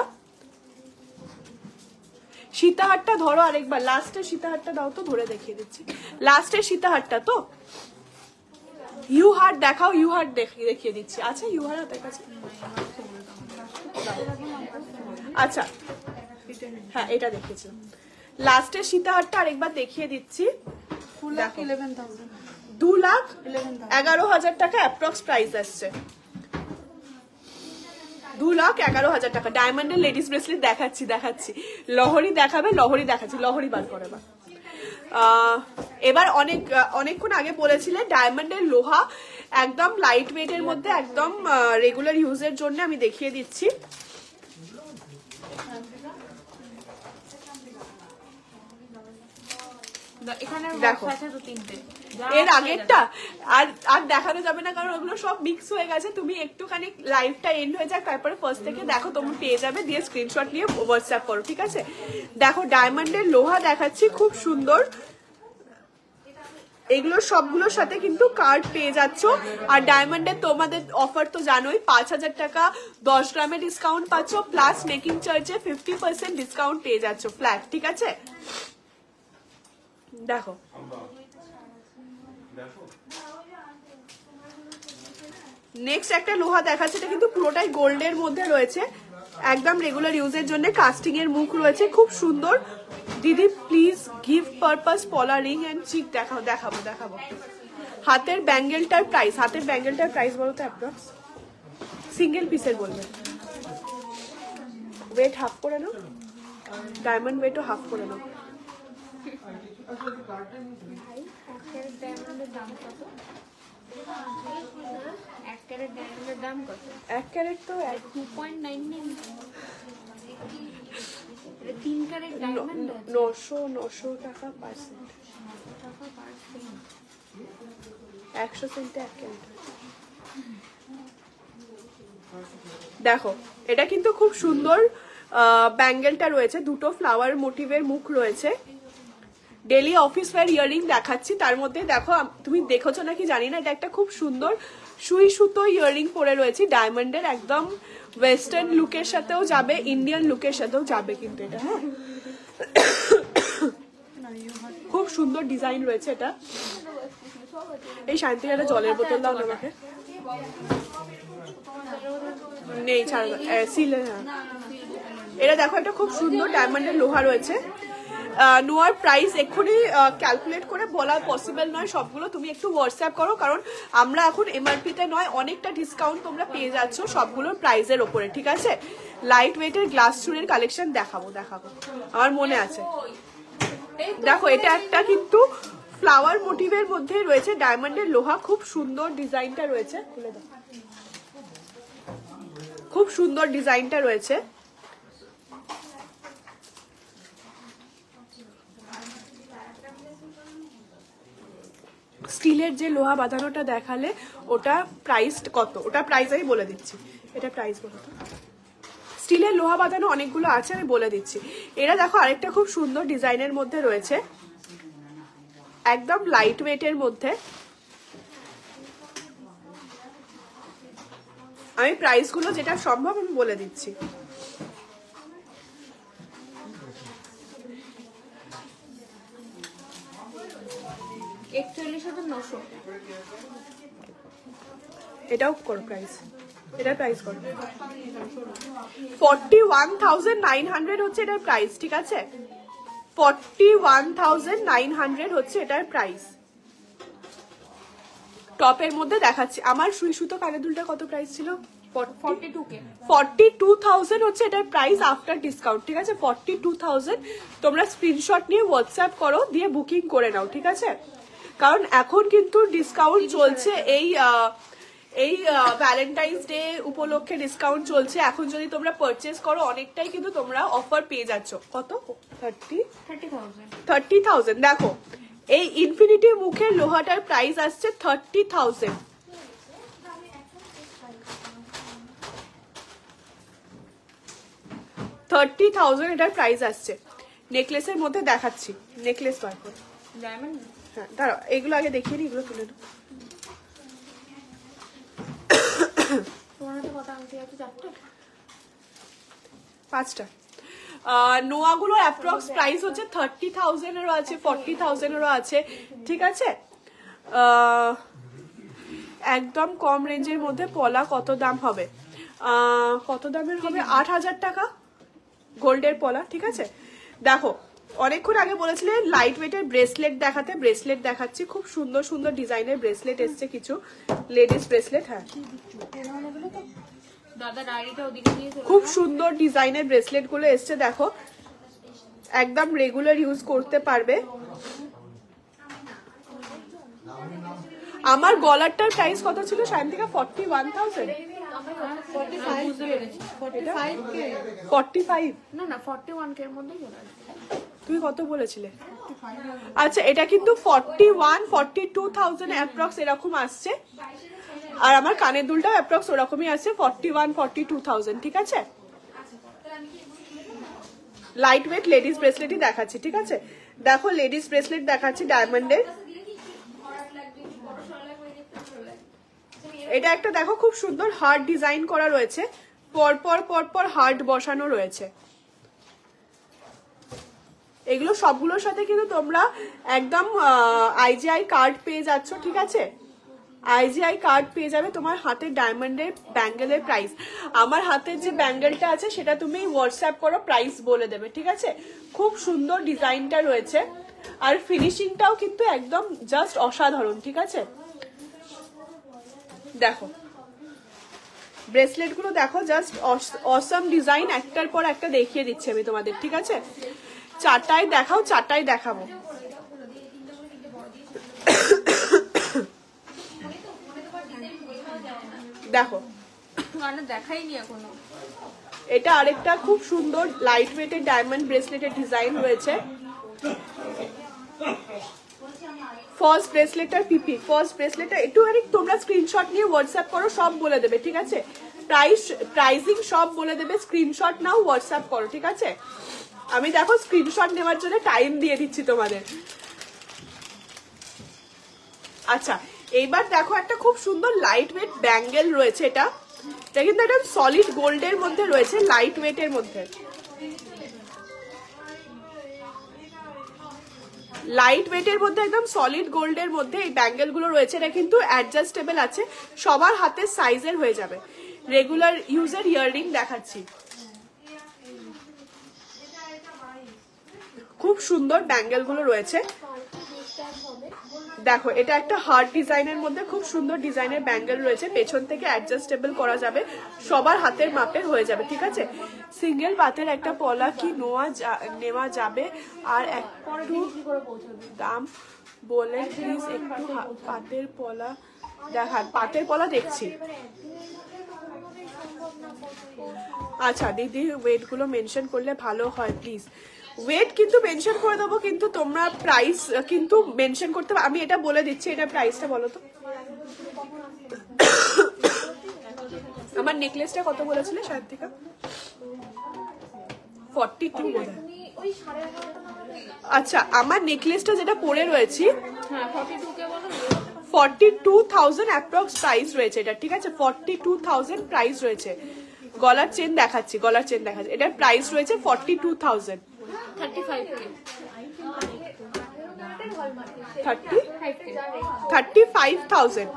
সীতাহারটা ধরো আরেকবার, লাস্টের সীতাহারটা দাও তো, ধরে দেখিয়ে দিচ্ছি। লাস্টের সীতাহারটা তো, ইউ হার্ট দেখাও, ইউ হার্ট দেখিয়ে দিচ্ছি। আচ্ছা ইউ হার্ট হাতের কাছে, আচ্ছা হ্যাঁ এটা দেখিয়েছি। লাস্টের সীতাহারটা আরেকবার দেখিয়ে দিচ্ছি। 2,11,000 টাকা অ্যাপ্রক্স প্রাইস আসছে। 2,11,000 টাকা। ডায়মন্ডের লেডিস ব্রেসলেট দেখাচ্ছি। লহরি দেখাবে, লহরি দেখাচ্ছি। লহরি বার করে বা এবার অনেকক্ষণ আগে বলেছিলে ডায়মন্ডের লোহা, একদম লাইট ওয়েটের মধ্যে, একদম রেগুলার ইউজের জন্য আমি দেখিয়ে দিচ্ছি। দেখো এর আগেরটা আর দেখানো যাবে না, কারণ ওগুলো সব মিক্স হয়ে গেছে। তুমি একটুখানি লাইভটা এন্ড হয়ে যাক, তারপরে ফার্স্ট থেকে দেখো, তুমি পেয়ে যাবে, দিয়ে স্ক্রিনশট নিয়ে হোয়াটসঅ্যাপ করো, ঠিক আছে। দেখো ডায়মন্ডের লোহা দেখাচ্ছি, খুব সুন্দর। এগুলো সবগুলোর সাথে কিন্তু কার্ড পেয়ে যাচ্ছ। আর ডায়মন্ডের তোমাদের অফার তো জানোই, 5,000 টাকা 10 গ্রামের ডিসকাউন্ট পাচ্ছ, প্লাস মেকিং চার্জে 50% ডিসকাউন্ট পেয়ে যাচ্ছ ফ্ল্যাট, ঠিক আছে। দেখো নেক্সট একটা লোহা দেখাচ্ছে, এটা কিন্তু পুরোটাই গোল্ডের মধ্যে রয়েছে, একদম রেগুলার ইউজের জন্য। কাস্টিং এর মুখ রয়েছে, খুব সুন্দর। দিদি প্লিজ গিফট পারপাস পলা রিং এন্ড চিক দেখাবো। হাতের ব্যাঙ্গেলটার প্রাইস বলো তো অ্যাপ্রক্স, সিঙ্গেল পিসের বলবে। ওয়েট হাফ করে নাও। ডায়মন্ড ওয়েটও হাফ করে নাও। ডায়মন্ডের দাম কত? 1 ক্যারেট ডায়মন্ডের দাম কত? 1 ক্যারেট তো 2.99। 3 ক্যারেট ডায়মন্ড 900 টাকা পার্সেন্ট, 100 সেন্টে 1 ক্যারেট। দেখো এটা কিন্তু খুব সুন্দর ব্যাঙ্গেলটা রয়েছে, দুটো ফ্লাওয়ার মোটিভের মুখ রয়েছে। ডেলি অফিস ওয়্যার ইয়াররিং দেখাচ্ছি, তার মধ্যে দেখো তুমি দেখেছো নাকি জানি না, এটা একটা খুব সুন্দর সুই সুতো ইয়াররিং পরে রয়েছে ডায়মন্ডের, একদম ওয়েস্টার্ন লুকের সাথেও যাবে, ইন্ডিয়ান লুকের সাথেও যাবে কিন্তু এটা। হ্যাঁ খুব সুন্দর ডিজাইন রয়েছে এটা। এই শান্তির একটা জলের বোতল দাও না আমাকে, নেই ছাড় সিলে। হ্যাঁ এটা দেখো, এটা খুব সুন্দর ডায়মন্ডের লোহা রয়েছে। নোয়ার প্রাইস এক্ষুনি ক্যালকুলেট করে বলা পসিবল নয় সবগুলো, তুমি একটু হোয়াটসঅ্যাপ করো, কারণ আমরা এখন এমআরপিতে নয় অনেকটা ডিসকাউন্ট তোমরা পেয়ে যাচ্ছ সবগুলোর প্রাইসের ওপরে, ঠিক আছে। লাইট ওয়েটের গ্লাস চুনের কালেকশন দেখাবো আমার মনে আছে। দেখো এটা একটা কিন্তু ফ্লাওয়ার মোটিভের মধ্যে রয়েছে ডায়মন্ডের লোহা, খুব সুন্দর ডিজাইনটা রয়েছে, খুলে দাও, খুব সুন্দর ডিজাইনটা রয়েছে। স্টিলের যে লোহা বাঁধানোটা দেখালে ওটা প্রাইস কত, ওটা প্রাইস আমি বলে দিচ্ছি। এটা প্রাইস বলো তো। স্টিলের লোহা বাঁধানো অনেকগুলো আছে, আমি বলে দিচ্ছি। এরা দেখো আরেকটা খুব সুন্দর ডিজাইনের মধ্যে রয়েছে, একদম লাইট ওয়েটের মধ্যে। আমি প্রাইসগুলো যেটা সম্ভব আমি বলে দিচ্ছি। এটাও করো প্রাইস, এটার প্রাইস করো 41,900 হচ্ছে এটার প্রাইস, ঠিক আছে। 41,900 হচ্ছে এটার প্রাইস। টপের মধ্যে দেখাচ্ছি, আমার সুই সুতো কানের দুলটা কত প্রাইস ছিল? 42,000 হচ্ছে এটার প্রাইস আফটার ডিসকাউন্ট, ঠিক আছে। 42,000 তোমরা স্ক্রিনশট নিয়ে হোয়াটসঅ্যাপ করো, দিয়ে বুকিং করে নাও, ঠিক আছে। কারণ এখন কিন্তু ডিসকাউন্ট চলছে, এই ভ্যালেন্টাইন্স ডে উপলক্ষে ডিসকাউন্ট চলছে। এখন যদি তোমরা পারচেস করো অনেকটাই কিন্তু তোমরা অফার পেয়ে যাচ্ছ। কত? 30,000। দেখো এই ইনফিনিটি মুখের লোহাটার প্রাইস আসছে 30,000। এটার প্রাইস আসছে। নেকলেসের মধ্যে দেখাচ্ছি, নেকলেস বার করে। হ্যাঁ দাঁড়াও, এগুলো আগে দেখিয়ে নি, এগুলো তুলে নাও। পাঁচটা নোয়াগুলো অ্যাপ্রক্স প্রাইস হচ্ছে 30,000-এরও আছে, 40,000-এরও আছে, ঠিক আছে। একদম কম রেঞ্জের মধ্যে পলা কত দাম হবে? কত দামের হবে? 8,000 টাকা গোল্ডের পলা, ঠিক আছে। দেখো অনেকক্ষণ আগে বলেছিলে লাইট ওয়েটের ব্রেসলেট দেখাতে, ব্রেসলেট দেখাচ্ছি। খুব সুন্দর সুন্দর ডিজাইনের ব্রেসলেট এসছে, কিছু লেডিস ব্রেসলেট। হ্যাঁ খুব সুন্দর ডিজাইনের ব্রেসলেট গুলো এসছে, দেখো একদম রেগুলার ইউজ করতে পারবে। আমার গলারটার প্রাইস কত ছিল শান্তিকা? 41,000। 45 না 41K এর মধ্যে চলে আসবে। তুমি কত বলেছিলে? আচ্ছা এটা কিন্তু 41-42,000 অ্যাপ্রক্স এরকম আসছে। আর আমার কানের দুলটাও অ্যাপ্রক্স ওরকমই আছে, 41-42,000, ঠিক আছে। লাইট ওয়েট লেডিস ব্রেসলেটই দেখাচ্ছি, ঠিক আছে। দেখো লেডিস ব্রেসলেট দেখাচ্ছি ডায়মন্ডের। এটা একটা দেখো খুব সুন্দর হার্ট ডিজাইন করা রয়েছে, পরপর হার্ট বসানো রয়েছে। এগুলো সবগুলোর সাথে কিন্তু তোমরা একদম আইজিআই কার্ড পেয়ে যাচ্ছ, ঠিক আছে। আইজিআই কার্ড পেয়ে যাবে তোমার হাতের ডায়মন্ডের ব্যাঙ্গেলের প্রাইস। আমার হাতের যে ব্যাঙ্গেলটা আছে সেটা তুমি হোয়াটসঅ্যাপ করো, প্রাইস বলে দেবে, ঠিক আছে। খুব সুন্দর ডিজাইনটা রয়েছে, আর ফিনিশিংটাও কিন্তু একদম জাস্ট অসাধারণ, ঠিক আছে। দেখো ব্রেসলেট গুলো দেখো, জাস্ট অসম ডিজাইন, একটার পর একটা দেখিয়ে দিচ্ছি আমি তোমাদের, ঠিক আছে? চারটায় দেখাও, চারটায় দেখাবো। দেখো মানে দেখাইনি এখনো। এটা আরেকটা খুব সুন্দর লাইট ওয়েটের ডায়মন্ড ব্রেসলেটের ডিজাইন রয়েছে। ফার্স্ট ব্রেসলেটটার পিপি, ফার্স্ট ব্রেসলেটটা একটু তোমরা স্ক্রিনশট নিয়ে হোয়াটসঅ্যাপ করো, সব বলে দেবে, ঠিক আছে? প্রাইসিং সব বলে দেবে, স্ক্রিনশট নাও, হোয়াটসঅ্যাপ করো, ঠিক আছে? আমি দেখো স্ক্রিনশট নেওয়ার জন্য টাইম দিয়ে দিচ্ছি তোমাদের। আচ্ছা, এইবার দেখো একটা খুব সুন্দর লাইট ওয়েট ব্যাঙ্গেল রয়েছে। এটা কিন্তু একদম সলিড গোল্ডের মধ্যে রয়েছে, লাইট ওয়েটের মধ্যে, লাইট ওয়েটের মধ্যে একদম সলিড গোল্ডের মধ্যে এই ব্যাঙ্গেল গুলো রয়েছে। এটা কিন্তু অ্যাডজাস্টেবল আছে, সবার হাতের সাইজের হয়ে যাবে। রেগুলার ইউজের ইয়াররিং দেখাচ্ছি, খুব সুন্দর ব্যাঙ্গেল গুলো রয়েছে। দেখো এটা একটা হার্ট ডিজাইনের মধ্যে খুব সুন্দর ডিজাইনের ব্যাঙ্গেল রয়েছে, পেছন থেকে অ্যাডজাস্টেবল করা যাবে, সবার হাতের মাপের হয়ে যাবে, ঠিক আছে? সিঙ্গেল পাতের একটা পলা কি নেওয়া যাবে? আর একটু দাম বলে প্লিজ, একটু পাতের পলা দেখান। পাতের পলা দেখছি। আচ্ছা দিদি, ওয়েট গুলো মেনশন করলে ভালো হয় প্লিজ। ওয়েট কিন্তু মেনশন করে দেবো, কিন্তু তোমরা প্রাইস কিন্তু মেনশন করতে, আমি এটা বলে দিচ্ছি। এটা প্রাইসটা বলো তো। আমার নেকলেসটা কত বলেছিলে সায়ন্তিকা? 42 বোধ হয়। আচ্ছা, আমার নেকলেসটা যেটা পরে রয়েছি 42,000 অ্যাপ্রক্স প্রাইস রয়েছে এটা, ঠিক আছে? 42,000 প্রাইস রয়েছে। গলার চেন দেখাচ্ছি, গলার চেন দেখাচ্ছি। এটার প্রাইস রয়েছে 42,000। 35,000।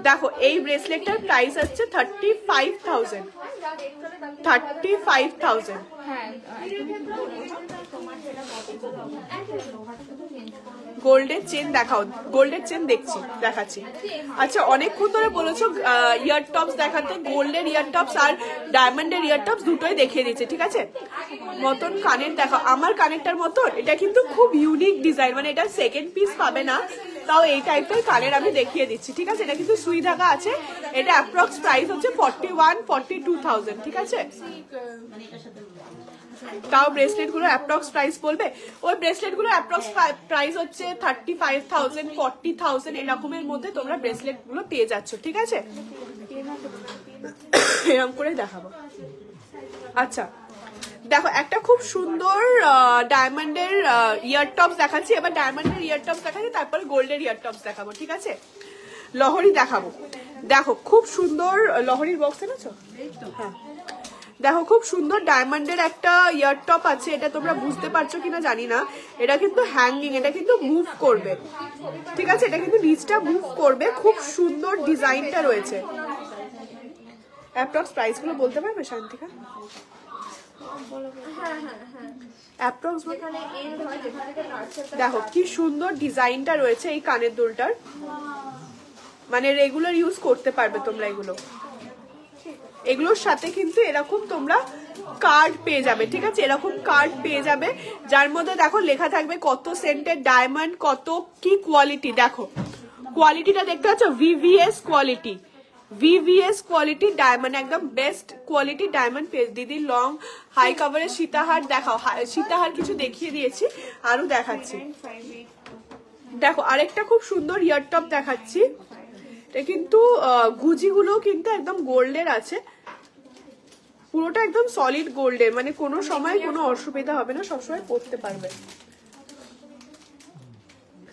দেখো এই ব্রেসলেটটার প্রাইস হচ্ছে 35,000। 35,000। গোল্ডের চেন দেখাও, গোল্ডের চেন দেখাচ্ছি। আচ্ছা, অনেকক্ষণ ধরে বলেছো ইয়ার টপস দেখাতে, গোল্ডের ইয়ার টপস আর ডায়মন্ডের ইয়ার টপস দুটোই দেখিয়ে দিচ্ছে, ঠিক আছে? মতন কানের দেখাও। আমার কানেরটার মতন এটা কিন্তু খুব ইউনিক ডিজাইন, মানে এটা সেকেন্ড পিস পাবে না, তাও এই টাইপের কানের আমি দেখিয়ে দিচ্ছি, ঠিক আছে? এটা কিন্তু সুই ঢাকা আছে। এটা অ্যাপ্রক্স প্রাইস হচ্ছে 41-42,000, ঠিক আছে? তাও ব্রেসলেট গুলো অ্যাপ্রক্স প্রাইস বলবে? ওই ব্রেসলেট গুলো অ্যাপ্রক্স প্রাইস হচ্ছে 35,000, 40,000 এরকমের মধ্যে তোমরা ব্রেসলেট গুলো পেয়ে যাচ্ছ, ঠিক আছে? এরকম করে দেখাবো। আচ্ছা দেখো একটা খুব সুন্দর ডায়মন্ডের ইয়ার টপস দেখাচ্ছি। এবার ডায়মন্ডের ইয়ার টপস দেখাচ্ছি, তারপরে গোল্ডের ইয়ার টপস দেখাবো, ঠিক আছে? লহরি দেখাবো। দেখো খুব সুন্দর লহরির বক্স এনেছো? হ্যাঁ, দেখো খুব সুন্দর ডায়মন্ডের একটা ইয়ার টপ আছে। এটা তোমরা বুঝতে পারছো কিনা জানি না, এটা কিন্তু হ্যাঙ্গিং, এটা কিন্তু মুভ করবে, ঠিক আছে? এটা কিন্তু নিচটা মুভ করবে, খুব সুন্দর ডিজাইনটা রয়েছে। অ্যাপ্রক্স প্রাইস গুলো বলতে পারবে শান্তিকা? দেখো কি সুন্দর ডিজাইনটা রয়েছে এই কানের দুলটার, মানে রেগুলার ইউজ করতে পারবে তোমরা এগুলো। এগুলোর সাথে কিন্তু এরকম তোমরা কার্ড পেয়ে যাবে, ঠিক আছে? এরকম কার্ড পেয়ে যাবে, যার মধ্যে দেখো লেখা থাকবে কত সেন্টের ডায়মন্ড, কত কি কোয়ালিটি। দেখো কোয়ালিটিটা দেখতে পাচ্ছ, VVS quality, VVS quality diamond, একদম বেস্ট কোয়ালিটি ডায়মন্ড পেজ। দিদি লং হাই কাভারের সীতাহার দেখাও। সীতাহার কিছু দেখিয়ে দিয়েছি, আরো দেখাচ্ছি। দেখো আরেকটা খুব সুন্দর ইয়ার টপ দেখাচ্ছি। এটা কিন্তু গুজিগুলো কিন্তু একদম গোল্ডের আছে, পুরোটা একদম সলিড গোল্ডের, মানে কোনো সময় কোনো অসুবিধা হবে না, সবসময় পরতে পারবে।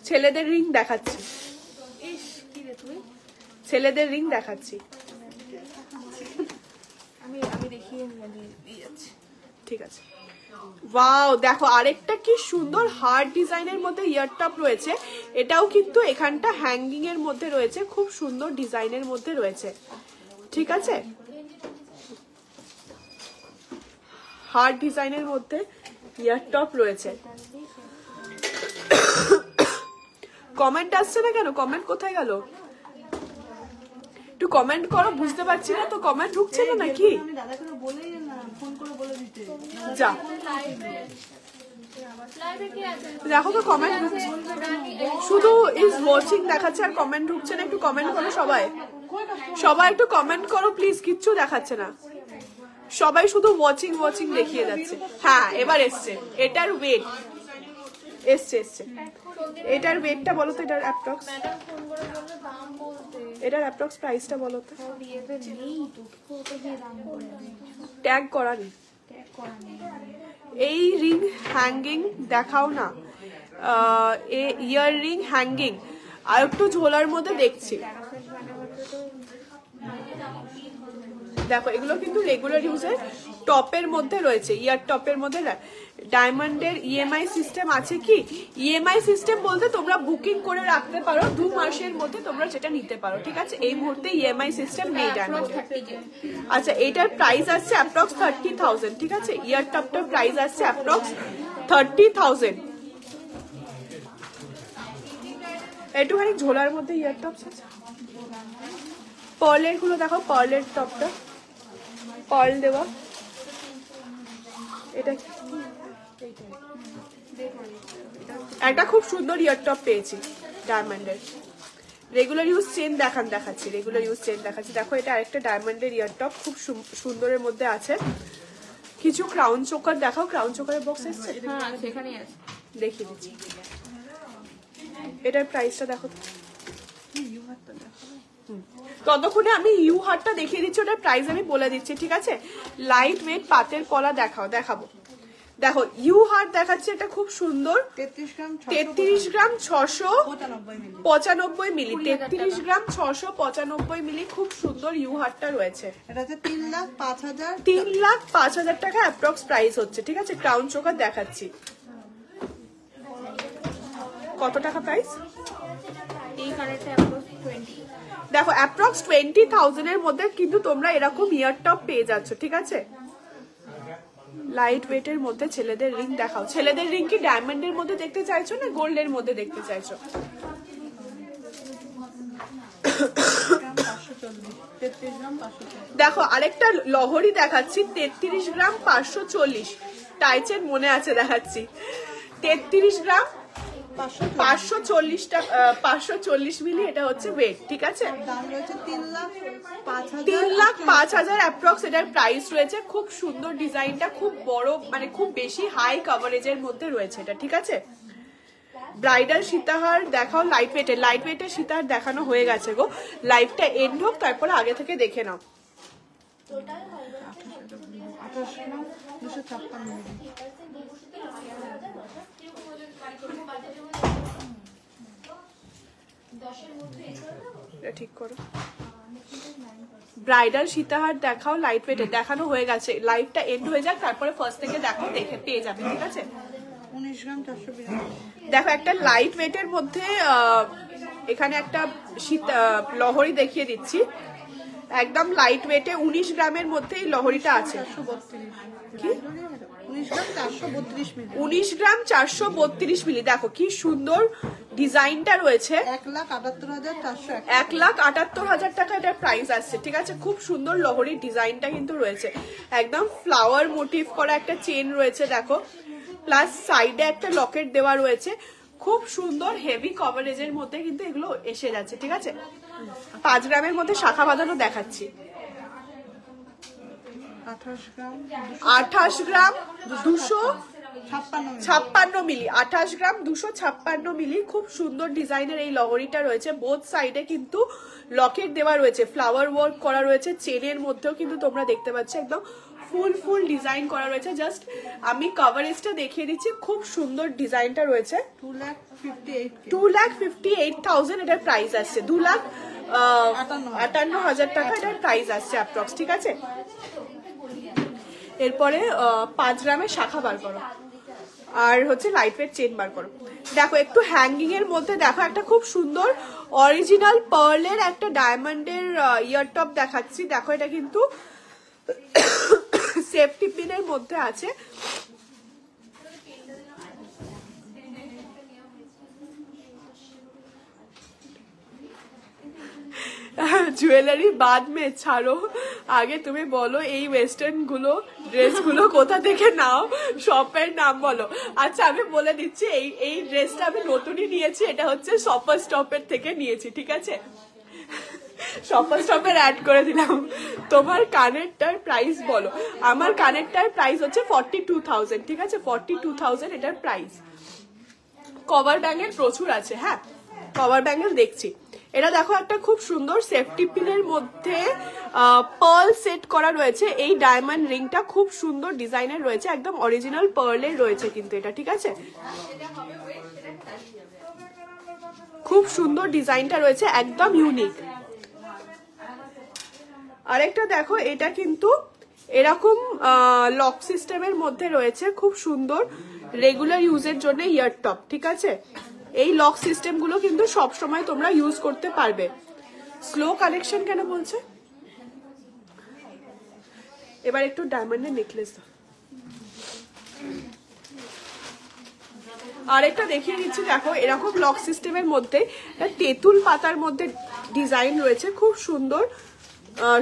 ছেলেদের রিং দেখাচ্ছি, ছেলেদের রিং দেখাচ্ছি, ঠিক আছে? ওয়াও, দেখো আরেকটা কি সুন্দর হার্ট ডিজাইনের মধ্যে ইয়ার টপ রয়েছে। এটাও কিন্তু এখানটা হ্যাঙ্গিং এর মধ্যে রয়েছে, খুব সুন্দর ডিজাইনের মধ্যে রয়েছে, ঠিক আছে? হার্ট ডিজাইনের মধ্যে ইয়ার টপ রয়েছে। কমেন্ট আসছে না কেন? কমেন্ট কোথায় গেল? একটু কমেন্ট করো, বুঝতে পারছি না তো কমেন্ট ঢুকছে না নাকি? আমি দাদাকে তো বলেই না, ফোন করে বলে দিতে। যা লাইভে কি আছে? দেখো তো কমেন্ট ঢুকছে, শুধু ইজ ওয়াচিং দেখাচ্ছে আর কমেন্ট ঢুকছে না। একটু কমেন্ট করো সবাই, সবাই একটু কমেন্ট করো প্লিজ। কিচ্ছু দেখাচ্ছে না, সবাই শুধু ওয়াচিং ওয়াচিং দেখিয়ে যাচ্ছে। হ্যাঁ এবার এসছে, এটার ওয়েট এসছে এসছে। এটার ওয়েটটা বলো তো, এটার অ্যাপ্রক্স, ম্যাডাম ফোন করে বললো দাম বলতে। এটার অ্যাপ্রক্স প্রাইসটা বলো তো। বিয়েতে নেই তো, কোথায় গিয়ে দাম বলবে? ট্যাগ করা নেই। ট্যাগ করা নেই। এই রিং হ্যাঙ্গিং দেখাও না, ইয়ার রিং হ্যাঙ্গিং আর একটু ঝোলার মধ্যে দেখছি। দেখো এগুলো কিন্তু রেগুলার ইউজের টপের মধ্যে রয়েছে, ইয়ার টপের মধ্যে। ডায়মন্ডের ইএমআই সিস্টেম আছে কি? ইএমআই সিস্টেম বলতে তোমরা বুকিং করে রাখতে পারো 2 মাসের মধ্যে তোমরা যেটা নিতে পারো, ঠিক আছে? এই মুহূর্তে ইএমআই সিস্টেম নেই ডায়মন্ডে। আচ্ছা এটার প্রাইস আসছে অ্যাপ্রক্স 30,000, ঠিক আছে? ইয়ার টপটার প্রাইস আসছে অ্যাপ্রক্স 30,000। একটুখানি ঝোলার মধ্যে ইয়ার টপস আছে। পার্লের গুলো দেখো, পার্লের টপটা পার্ল দেওয়া। এটা একটা খুব সুন্দর ইয়ার টপ পেয়েছি ডায়মন্ডের। রেগুলার ইউজ চেন দেখাচ্ছি, রেগুলার ইউজ চেন দেখাচ্ছি। দেখো এটা আরেকটা ডায়মন্ডের ইয়ার টপ, খুব সুন্দরের মধ্যে আছে। কিছু ক্রাউন চোকার দেখাও, ক্রাউন চোকারের বক্স এসছে। হ্যাঁ সেখানেই আছে, দেখিয়ে দিচ্ছি। এটার প্রাইসটা দেখো। ততক্ষণে আমি ইউ হারটা দেখিয়ে দিচ্ছি, ওটার প্রাইস আমি বলে দিচ্ছি, ঠিক আছে? লাইট ওয়েট পাতের পলা দেখাবো। দেখো ইউ হার দেখাচ্ছে, এটা খুব সুন্দর। 33 গ্রাম 695 মিলি, 33 গ্রাম 695 মিলি, খুব সুন্দর ইউ হারটা রয়েছে। এটা হচ্ছে 3,05,000, 3,05,000 টাকা অ্যাপ্রক্স প্রাইস হচ্ছে, ঠিক আছে? ক্রাউন চোকার দেখাচ্ছি। কত টাকা প্রাইস? এই কানেরটা অ্যাপ্রক্স 20। দেখো অ্যাপ্রক্স 20,000 এর মধ্যে কিন্তু তোমরা এরকম ইয়ার টপ পেয়ে যাচ্ছ, ঠিক আছে? লাইট ওয়েটের মধ্যে ছেলেদের রিং দেখাও। ছেলেদের রিং কি ডায়মন্ডের মধ্যে দেখতে চাইছো না গোল্ডের মধ্যে দেখতে চাইছো? 33 গ্রাম 540। দেখো আরেকটা লহরি দেখাচ্ছি, 33 গ্রাম 540। টাইচের মনে আছে দেখাচ্ছি। 33 গ্রাম 540 মিলি, এটা হচ্ছে ওয়েট, ঠিক আছে? দাম রয়েছে 3,05,000, 3,05,000 অ্যাপ্রক্স এটার প্রাইস রয়েছে। খুব সুন্দর ডিজাইনটা, খুব বড়, মানে খুব বেশি হাই কভারেজের মধ্যে রয়েছে এটা, ঠিক আছে? ব্রাইডাল সীতাহার দেখাও লাইট ওয়েটের। লাইট ওয়েটের সীতাহার দেখানো হয়ে গেছে গো, লাইভটা এন্ড হোক তারপরে আগে থেকে দেখে নাও। 28 গ্রাম 256 মিলি। ঠিক করো। ব্রাইডাল সীতাহার দেখাও লাইট ওয়েটের, দেখানো হয়ে গেছে। লাইভটা এন্ড হয়ে যাক তারপরে ফার্স্ট থেকে দেখো, দেখে পেয়ে যাবে, ঠিক আছে? 19 গ্রাম 482। দেখো একটা লাইট ওয়েটের মধ্যে এখানে একটা লহরি দেখিয়ে দিচ্ছি, একদম লাইট ওয়েটে 19 গ্রামের মধ্যে এই লহরিটা আছে। 19 গ্রাম 432 মিলি। দেখো কি সুন্দর ডিজাইনটা রয়েছে। 1,78,401। 1,78,000 টাকা এটার প্রাইস আসছে, ঠিক আছে? খুব সুন্দর লহরির ডিজাইনটা কিন্তু রয়েছে, একদম ফ্লাওয়ার মোটিভ করা একটা চেন রয়েছে দেখো, প্লাস সাইডে একটা লকেট দেওয়া রয়েছে। খুব সুন্দর হেভি কভারেজের মধ্যে কিন্তু এগুলো এসে যাচ্ছে, ঠিক আছে? 5 গ্রামের মধ্যে শাখা বাঁধানো দেখাচ্ছি। 28 গ্রাম 256 মিলি, 28 গ্রাম 256 মিলি। খুব সুন্দর ডিজাইনের এই লহরিটা রয়েছে। বোথ সাইডে কিন্তু লকেট দেওয়া রয়েছে, ফ্লাওয়ার ওয়ার্ক করা রয়েছে। চেনের মধ্যেও কিন্তু তোমরা দেখতে পাচ্ছ একদম ফুল ডিজাইন করা রয়েছে। জাস্ট আমি কভারেজটা দেখিয়ে দিচ্ছি, খুব সুন্দর ডিজাইনটা রয়েছে। 2,58,000 এটার প্রাইস আসছে। 2,58,000 টাকা এটার প্রাইস আসছে অ্যাপ্রক্স, ঠিক আছে? এরপরে 5 গ্রামের শাখা বার করো, আর হচ্ছে লাইট ওয়েট চেন বার করো। দেখো একটু হ্যাঙ্গিং এর মধ্যে দেখো একটা খুব সুন্দর অরিজিনাল পার্লের একটা ডায়মন্ডের ইয়ার টপ দেখাচ্ছি। দেখো এটা কিন্তু সেফটি পিনের মধ্যে আছে। জুয়েলারি বাদ মে ছাড়ো, আগে তুমি বলো এই ওয়েস্টার্ন গুলো ড্রেসগুলো কোথা থেকে নাও, শপের নাম বলো। আচ্ছা আমি বলে দিচ্ছি, এই ড্রেসটা আমি নতুনই নিয়েছি, এটা হচ্ছে শপার স্টপের থেকে নিয়েছি, ঠিক আছে? শপার স্টপের অ্যাড করে দিলাম। তোমার কানেরটার প্রাইস বলো। আমার কানেরটার প্রাইস হচ্ছে 42,000, ঠিক আছে? 42,000 এটার প্রাইস। কভার ব্যাঙ্গেল প্রচুর আছে, হ্যাঁ কভার ব্যাঙ্গেল দেখছি। এটা দেখো একটা খুব সুন্দর সেফটি পিনের মধ্যে পার্ল সেট করা রয়েছে। এই ডায়মন্ড রিংটা খুব সুন্দর ডিজাইনের রয়েছে, একদম অরিজিনাল পার্লের রয়েছে কিন্তু এটা, ঠিক আছে? খুব সুন্দর ডিজাইনটা রয়েছে, একদম ইউনিক। আরেকটা দেখো, এটা কিন্তু এরকম লক সিস্টেমের মধ্যে রয়েছে, খুব সুন্দর, রেগুলার ইউজের জন্য ইয়ার টপ, ঠিক আছে? এই লক সিস্টেম গুলো কিন্তু সব সময় তোমরা ইউজ করতে পারবে। স্লো কালেকশন কেন বলছে? এবার একটু ডায়মন্ডের নেকলেস। আরেকটা দেখিয়ে দিচ্ছি, দেখো এরকম লক সিস্টেমের মধ্যে তেঁতুল পাতার মধ্যে ডিজাইন রয়েছে, খুব সুন্দর,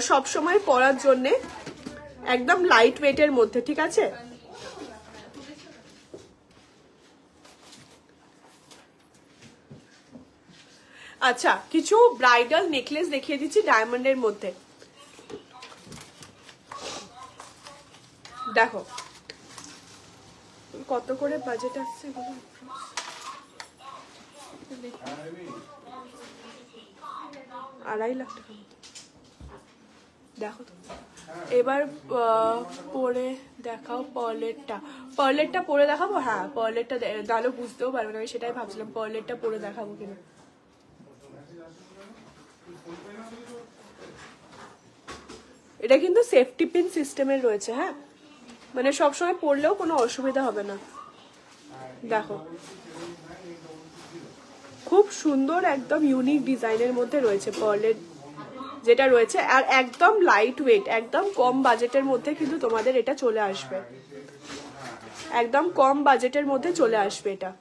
সব সময় পরার জন্য, একদম লাইট ওয়েটের মধ্যে, ঠিক আছে? আচ্ছা কিছু ব্রাইডাল নেকলেস দেখিয়ে দিচ্ছি ডায়মন্ডের মধ্যে। দেখো কত করে বাজেট আসছে, 2.5 লাখ টাকা। দেখো তো এবার পরে দেখাও পার্লেরটা। পার্লেরটা পরে দেখাবো? হ্যাঁ পার্লেরটা তাহলে বুঝতেও পারবে না, আমি সেটাই ভাবছিলাম পার্লেরটা পরে দেখাবো কিনা। এটা কিন্তু সেফটি পিন সিস্টেমের রয়েছে, হ্যাঁ মানে সবসময় পরলেও কোনো অসুবিধা হবে না। দেখো খুব সুন্দর, একদম ইউনিক ডিজাইনের মধ্যে রয়েছে পার্লের যেটা রয়েছে, আর একদম লাইট ওয়েট, একদম কম বাজেটের মধ্যে কিন্তু তোমাদের এটা চলে আসবে, একদম কম বাজেটের মধ্যে চলে আসবে এটা।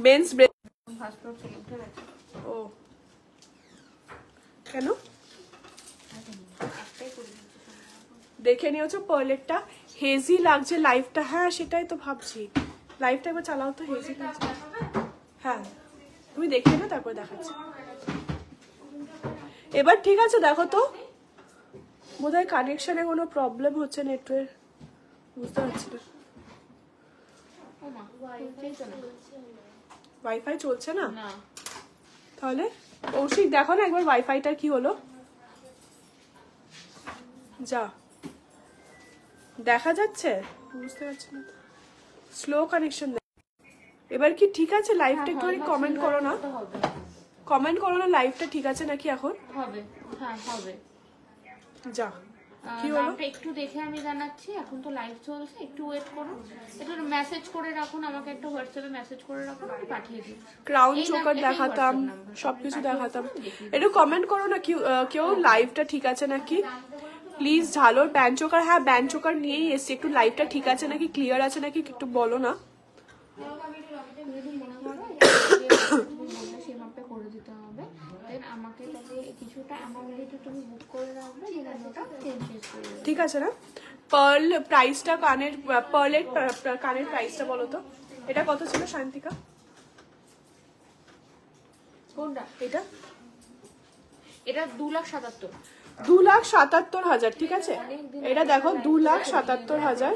মেন্স ও কেন দেখে নিয়েছো পার্লেরটা? হেজি লাগছে লাইফটা, হ্যাঁ সেটাই তো ভাবছি, লাইফটা একবার চালাও তো, হেজি লাগছে। হ্যাঁ তুমি দেখে না, তারপর দেখাচ্ছি। এবার ঠিক আছে, দেখো তো বোধহয় কানেকশনে কোনো প্রবলেম হচ্ছে নেটওয়ার্ক, বুঝতে পারছি না। ওয়াইফাই চলছে না তাহলে? কৌশিক দেখো না একবার ওয়াইফাইটা কি হলো, যা দেখা যাচ্ছে, বুঝতে পারছি না, স্লো কানেকশন। এবার কি ঠিক আছে? লাইভটা একটু কমেন্ট করো না, কমেন্ট করো না লাইভটা ঠিক আছে নাকি এখন হবে। হ্যাঁ হবে। যা কি হলো একটু দেখে আমি জানাচ্ছি, এখন তো লাইভ চলছে, একটু ওয়েট করুন, একটু মেসেজ করে রাখুন আমাকে, একটা হোয়াটসঅ্যাপে মেসেজ করে রাখুন, আমি পাঠিয়ে দিই। ক্রাউন চোকার দেখাতাম, সবকিছু দেখাতাম, একটু কমেন্ট করো না কেউ লাইভটা ঠিক আছে নাকি প্লিজ। ঝালোর ব্যান্ড চোকার, হ্যাঁ ব্যান্ড চোকার নিয়েই এসছি, একটু লাইভটা ঠিক আছে নাকি, ক্লিয়ার আছে নাকি একটু বলো না। সেভাবে করে দিতে হবে, দেন আমাকে তাহলে কিছুটা অ্যামাউন্ট তুমি বুক করে রাখবে, ঠিক আছে না? পার্ল প্রাইসটা, পার্লের কানের প্রাইসটা বলো তো, এটা কত ছিল শান্তিকা? কোনটা? এটা এটা 2,77,000। 2,77,000, ঠিক আছে? এটা দেখো 2,77,000।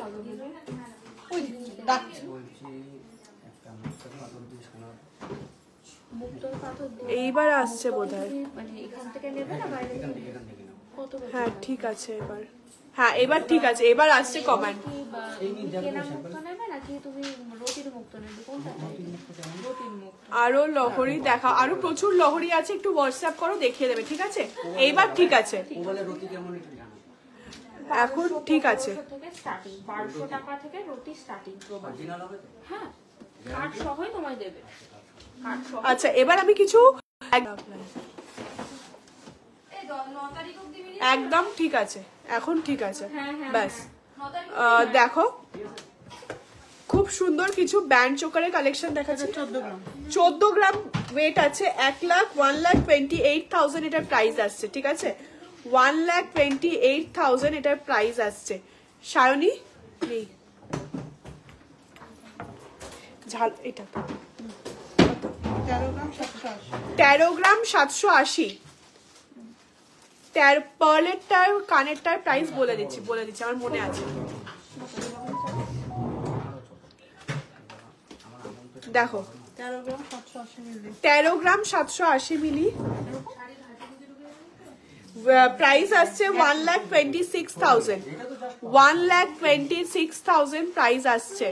এইবার আসছে বোধহয়, হ্যাঁ ঠিক আছে এবার, হ্যাঁ এবার ঠিক আছে, এবার আসছে কমেন্ট। আরো লহরি দেখা, আরো প্রচুর লহরি আছে, একটু হোয়াটসঅ্যাপ করো দেখিয়ে দেবে, ঠিক আছে? এইবার ঠিক আছে, এখন ঠিক আছে। 1200 টাকা থেকে রুটি স্টার্টিং, হ্যাঁ কার্ড সহই তোমায় দেবে। আচ্ছা এবার আমি কিছু একদম ঠিক আছে, এখন ঠিক আছে, ব্যাস। দেখো খুব সুন্দর কিছু ব্যান্ড চোকারের কালেকশন দেখাচ্ছে, 14 গ্রাম। 14 গ্রাম ওয়েট আছে, 1,28,000 এটার প্রাইস আসছে, ঠিক আছে? 1,28,000 এটার প্রাইস আসছে। সায়নী নেই ঝাল, এটা তো 13 গ্রাম 780। 13 গ্রাম 780। পার্লেরটার কানেরটার প্রাইস বলে দিচ্ছি আমার মনে আছে। দেখো 13 গ্রাম 780 মিলি। 13 গ্রাম 780 মিলি, প্রাইস আসছে 1,26,000। 1,26,000 প্রাইস আসছে।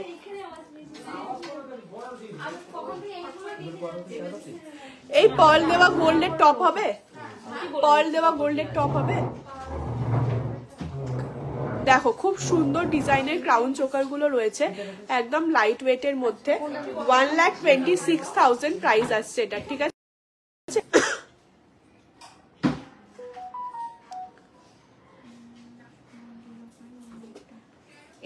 এই পার্ল দেওয়া গোল্ডের টপ হবে, পার্ল দেওয়া গোল্ডের টপ হবে। দেখো খুব সুন্দর ডিজাইনের ক্রাউন চোকার গুলো রয়েছে, একদম লাইট ওয়েটের মধ্যে। 1,26,000 প্রাইস আসছে এটা, ঠিক আছে?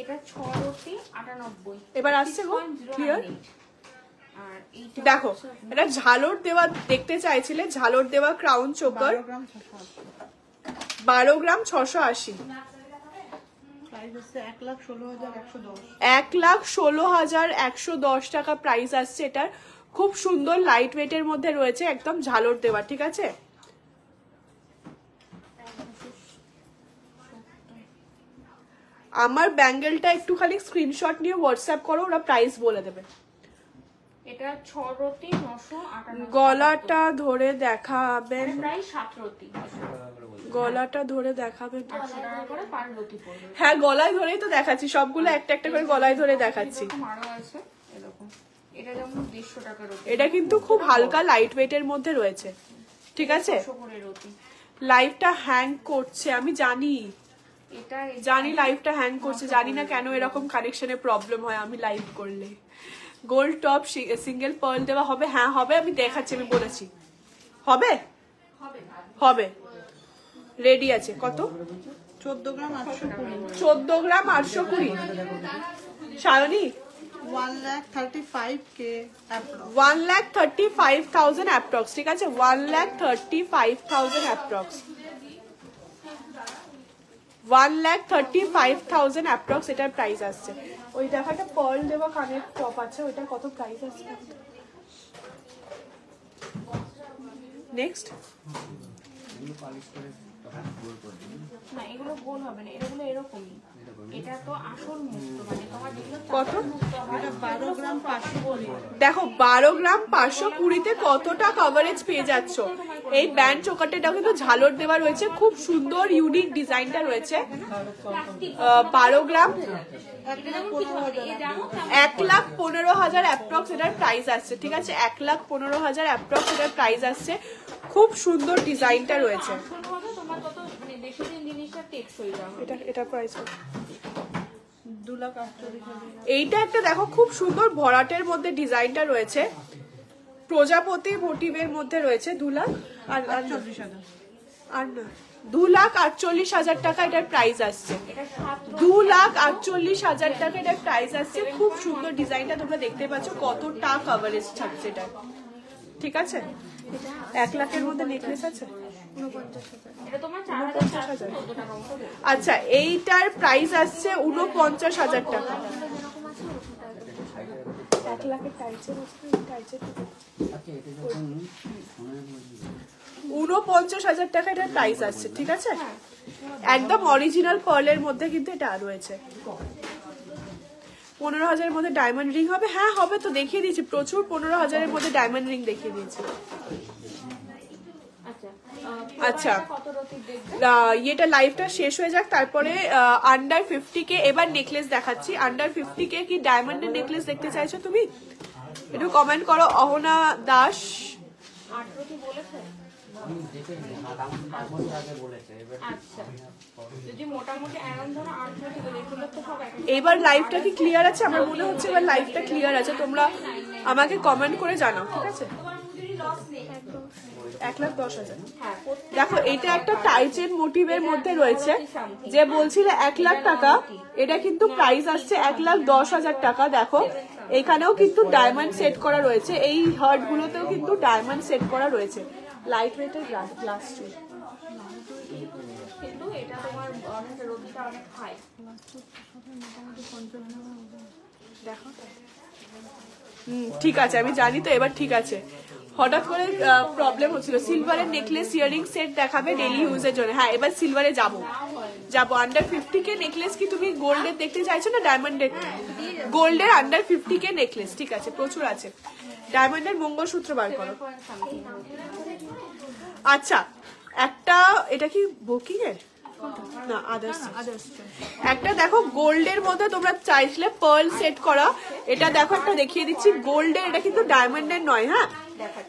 এটা 6/98। এবার আসছে গো ক্লিয়ার। আর এইটা দেখো এটা ঝালর দেওয়া দেখতে চাইছিলে, ঝালর দেওয়া ক্রাউন চোকার, 12 গ্রাম 680। 12 গ্রাম 680। প্রাইস হচ্ছে 1,16,110। 1,16,110 টাকা প্রাইস আসছে এটার। খুব সুন্দর লাইট ওয়েটের মধ্যে রয়েছে, একদম ঝালর দেওয়া, ঠিক আছে? আমার ব্যাঙ্গেলটা একটু খালি স্ক্রিনশট নিয়ে হোয়াটসঅ্যাপ করো, ওরা প্রাইস বলে দেবে। এটা 6/998। গলাটা ধরে দেখাবেন, প্রায় 7/9। গলাটা ধরে দেখাবেন। 800 টাকা করে পার রতি পড়বে। হ্যাঁ গলায় ধরেই তো দেখাচ্ছি, সবগুলো একটা একটা করে গলায় ধরে দেখাচ্ছি। আরো আছে এরকম, এটা যেমন 150 টাকা রতি, এটা কিন্তু খুব হালকা লাইট ওয়েটের মধ্যে রয়েছে, ঠিক আছে? 100 করে রতি। লাইভটা হ্যাং করছে, আমি জানি এটা জানি লাইভটা হ্যাং করছে, জানি না কেন এরকম কানেকশনে প্রবলেম হয় আমি লাইভ করলে। গোল্ড টপ সিঙ্গেল পার্ল দেওয়া হবে, হ্যাঁ হবে, আমি দেখাচ্ছি, আমি বলেছি হবে, হবে রেডি আছে। কত? 14 গ্রাম 820। 14 গ্রাম 820। সায়নী 1,35,000 approx। 1,35,000 অ্যাপ্রক্স, ঠিক আছে? 1,35,000 অ্যাপ্রক্স, 1,35,000 অ্যাপ্রক্স এটার প্রাইস আসছে। ওই দেখো একটা পার্ল দেওয়া কানের টপ আছে, ওইটা কত প্রাইস আসছে? নেক্সট না এগুলো গোল হবে না, এগুলো এরকমই। এটা তো আসল মুক্ত, মানে তোমার যেগুলো কত? এটা 12 গ্রাম 520। দেখো 12 গ্রাম 520-তে কতটা কভারেজ পেয়ে যাচ্ছ। এই ব্যান্ড চোকারটা কিন্তু ঝালর দেওয়া রয়েছে, খুব সুন্দর ইউনিক ডিজাইনটা রয়েছে। 12 গ্রাম 1,15,000 অ্যাপ্রক্স এটার প্রাইস আসছে, ঠিক আছে? 1,15,000 অ্যাপ্রক্স এটার প্রাইস আসছে। খুব সুন্দর ডিজাইনটা রয়েছে। তোমার তত বেশি দিন জিনিসটা টেকসই হবে। এটা প্রাইস 2,48,000। এইটা একটা দেখো খুব সুন্দর ভরাটের মধ্যে ডিজাইনটা রয়েছে, প্রজাপতি মোটিভের মধ্যে রয়েছে। 2,48,000 আর না 2,48,000 টাকা এটার প্রাইস আসছে। 2,48,000 টাকা এটার প্রাইস আসছে। খুব সুন্দর ডিজাইনটা তোমরা দেখতে পাচ্ছ, কতটা কভারেজ থাকছে এটা, ঠিক আছে? 1 লাখের মধ্যে নেকলেস আছে। এটা তোমার 4,414 টাকা মতো দেবে। আচ্ছা এইটার প্রাইস আসছে 49,000 টাকা। 1 লাখের টাইচের 49,000 টাকা এটার প্রাইস আসছে, ঠিক আছে? একদম অরিজিনাল পার্লের মধ্যে কিন্তু এটা রয়েছে। 15,000-এর মধ্যে ডায়মন্ড রিং হবে, হ্যাঁ হবে তো, দেখিয়ে দিয়েছি প্রচুর। 15,000-এর মধ্যে ডায়মন্ড রিং দেখিয়ে দিয়েছি। আচ্ছা এটা লাইভটা শেষ হয়ে যাক, তারপরে আন্ডার 50K এবার নেকলেস দেখাচ্ছি। আন্ডার 50K কি ডায়মন্ডের নেকলেস দেখতে চাইছো তুমি? একটু কমেন্ট করো। অহনা দাস এবার লাইভটা কি ক্লিয়ার আছে? আমার মনে হচ্ছে এবার লাইভটা ক্লিয়ার আছে, তোমরা আমাকে কমেন্ট করে জানাও, ঠিক আছে? 1,10,000। দেখো এটা একটা টাইচেন মোটিভের মধ্যে রয়েছে, যে বলছিল 1 লাখ টাকা, এটা কিন্তু প্রাইস আসছে 1,10,000 টাকা। দেখো এখানেও কিন্তু ডায়মন্ড সেট করা রয়েছে, এই হার্ট গুলোতেও কিন্তু ডায়মন্ড সেট করা রয়েছে। লাইট ওয়েটের গ্লাস চুল, কিন্তু এটা তোমার অনেক রোদটা অনেক হাই। দেখো ঠিক আছে, আমি জানি তো এবার ঠিক আছে। হঠাৎ করে প্রবলেম হচ্ছিল। সিলভারের নেকলেস ইয়ারিং সেট দেখাবে ডেইলি ইউজের জন্য। হ্যাঁ এবার সিলভারে যাবো। আন্ডার 50K নেকলেস কি তুমি গোল্ডের দেখতে চাইছো না ডায়মন্ডের? গোল্ডের আন্ডার 50K নেকলেস, ঠিক আছে, প্রচুর আছে। ডায়মন্ডের মঙ্গলসূত্র বার করো। আচ্ছা একটা, এটা কি বুকিং এর না আদার্স? একটা দেখো গোল্ডের মধ্যে তোমরা চাইছিলে পার্ল সেট করা, এটা দেখো একটা দেখিয়ে দিচ্ছি গোল্ডের, এটা কিন্তু ডায়মন্ডের নয়। হ্যাঁ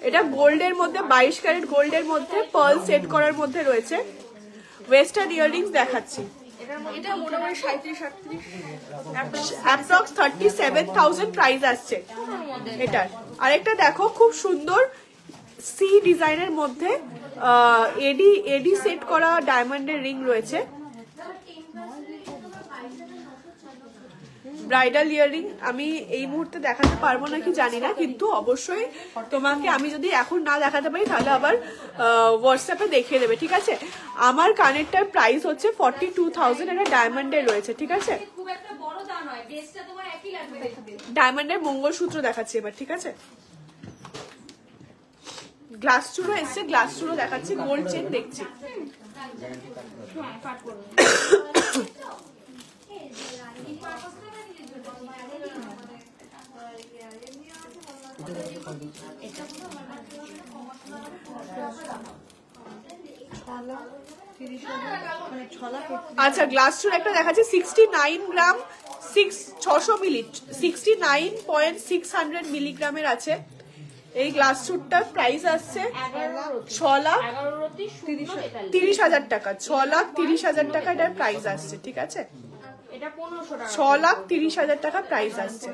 এটা গোল্ডের মধ্যে 22 ক্যারেট গোল্ডের মধ্যে পার্ল সেট করার মধ্যে রয়েছে। ওয়েস্টার্ন ইয়াররিংস দেখাচ্ছি, এটা মোটামুটি 37-38 অ্যাপ্রক্স 37,000 প্রাইস আসছে এটার। আরেকটা দেখো খুব সুন্দর সি ডিজাইনের মধ্যে এডি সেট করা ডায়মন্ডের রিং রয়েছে। ব্রাইডাল ইয়াররিং আমি এই মুহূর্তে দেখাতে পারবো নাকি জানি না, কিন্তু অবশ্যই তোমাকে আমি যদি এখন না দেখাতে পারি তাহলে আবার হোয়াটসঅ্যাপে দেখিয়ে দেবে, ঠিক আছে। আমার কানেরটার প্রাইস হচ্ছে 42,000, এটা ডায়মন্ডের রয়েছে, ঠিক আছে। ডায়মন্ডের মঙ্গলসূত্র দেখাচ্ছি এবার, ঠিক আছে। গ্লাস চুড়ো এসছে, গ্লাস চুড়ো দেখাচ্ছি, গোল্ড চেন দেখছি। আচ্ছা গ্লাস চুড়ো একটা দেখাচ্ছি 69 গ্রাম 600 মিলি 69.600 মিলিগ্রামের আছে। এই গ্লাস চুটটার প্রাইস আসছে 6,30,000 টাকা। 6,30,000 টাকা এটার প্রাইস আসছে, ঠিক আছে। 6,30,000 টাকা প্রাইস আসছে।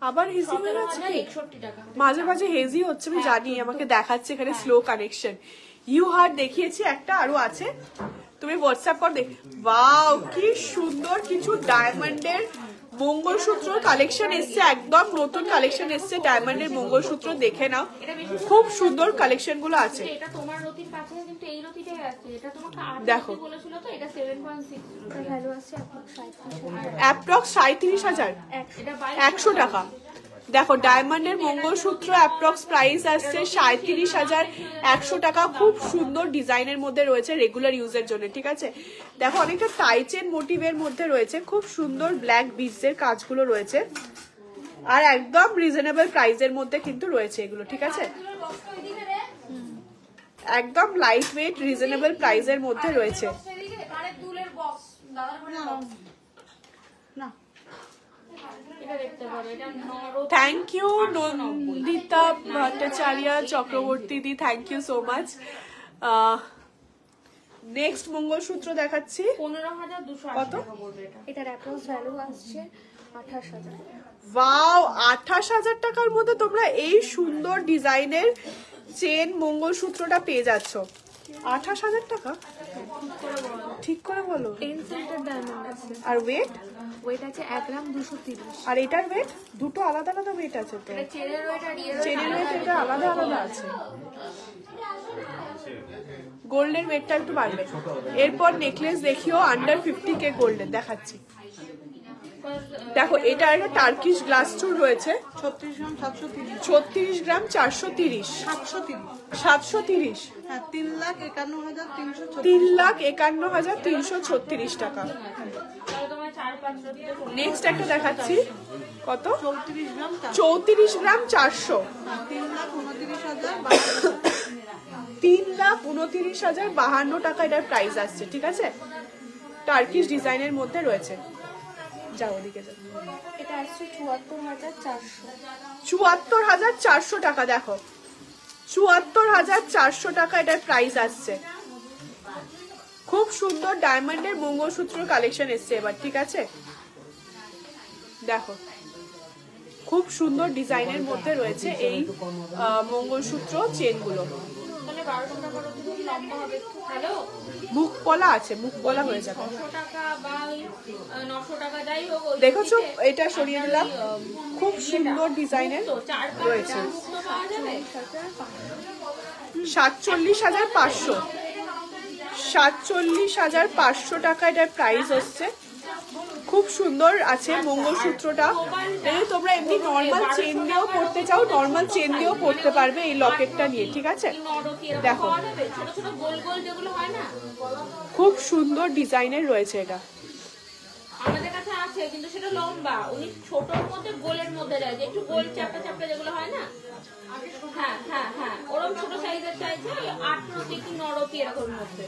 আবার হেজি হয়ে যাচ্ছে, মাঝে মাঝে হেজি হচ্ছে আমি জানি, আমাকে দেখাচ্ছে এখানে স্লো কানেকশন। ইউ হার্ট দেখিয়েছি একটা, আরো আছে, তুমি হোয়াটসঅ্যাপ কর দেখ। ওয়াও কি সুন্দর কিছু ডায়মন্ডের মঙ্গলসূত্র কালেকশন এসছে, একদম নতুন কালেকশন এসছে ডায়মন্ডের মঙ্গলসূত্র, দেখে নাও খুব সুন্দর কালেকশন গুলো আছে। দেখো অ্যাপ্রক্স 37,000 100 টাকা। দেখো ডায়মন্ডের মঙ্গলসূত্র অ্যাপ্রক্স প্রাইস আসছে 37,100 টাকা। খুব সুন্দর ডিজাইনের মধ্যে রয়েছে রেগুলার ইউজের জন্য, ঠিক আছে। দেখো অনেকটা টাইচেন মোটিভের মধ্যে রয়েছে, খুব সুন্দর ব্ল্যাক বিটসের কাজগুলো রয়েছে, আর একদম রিজনেবল প্রাইসের মধ্যে কিন্তু রয়েছে এগুলো, ঠিক আছে। একদম লাইট ওয়েট রিজনেবল প্রাইসের মধ্যে রয়েছে। থ্যাংক ইউ নন্দিতা ভট্টাচার্য চক্রবর্তী দি, thank you so much. Next mangalsutra দেখাচ্ছি 15,200 কত? এটার অ্যাপ্রক্স ভ্যালু আসছে 28,000। ওয়াও 28,000 টাকার মধ্যে তোমরা এই সুন্দর ডিজাইনের চেন মঙ্গলসূত্রটা পেয়ে যাচ্ছ। 28,000 টাকা, ঠিক করে বলো। 10 সেন্টের ডায়মন্ড আছে, আর ওয়েট আছে 1 গ্রাম 230। আর এটার ওয়েট দুটো আলাদা আলাদা ওয়েট আছে তো, এটা চেনের ওয়েট আর ইয়ের চেনের ওয়েট এটা আলাদা আলাদা আছে। গোল্ডের ওয়েটটা একটু বাড়বে। এরপর নেকলেস দেখিও আন্ডার 50K গোল্ডের দেখাচ্ছি। দেখো এটা একটা টার্কিশ গ্লাস চুল রয়েছে 36 গ্রাম 430 730 হ্যাঁ 3,51,336 3,51,336 টাকা। নেক্সট একটা দেখাচ্ছি কত 34 গ্রাম 400 3,29,052 টাকা এটার প্রাইস আসছে, ঠিক আছে। টার্কিশ ডিজাইনের মধ্যে রয়েছে। যাও ওদিকে যাও। এটা আসছে 74,400 74,400 টাকা। দেখো 74,400 টাকা এটার প্রাইস আসছে। খুব সুন্দর ডায়মন্ডের মঙ্গলসূত্র কালেকশন এসছে এবার, ঠিক আছে। দেখো খুব সুন্দর ডিজাইনের মধ্যে রয়েছে এই মঙ্গলসূত্র চেনগুলো। 12 টাকার ওপরে লম্বা হবে হ্যালো মুখ পলা আছে, মুখ পলা হয়ে যাবে। 600 টাকা বা 900 টাকা যাই হোক দেখেছো এটা সরিয়ে দিলাম, খুব সুন্দর ডিজাইনের রয়েছে। 47,500, 47,500 টাকা এটার প্রাইস হচ্ছে। খুব সুন্দর আছে মঙ্গলসূত্রটা। তোমরা এমনি নর্মাল চেন দিয়েও পড়তে চাও, নর্মাল চেন দিয়েও পড়তে পারবে এই লকেটটা নিয়ে, ঠিক আছে? দেখো খুব সুন্দর ডিজাইনের রয়েছে এটা। আমাদের কাছে আছে কিন্তু সেটা লম্বা, উনি ছোটর মধ্যে গোলের মধ্যে দেয়, যে একটু গোল চাপটা চাপটা যেগুলো হয় না, হ্যাঁ হ্যাঁ হ্যাঁ ওরকম ছোট সাইজের চাইছে 8 রতি কি 9 রতি এরকম মধ্যে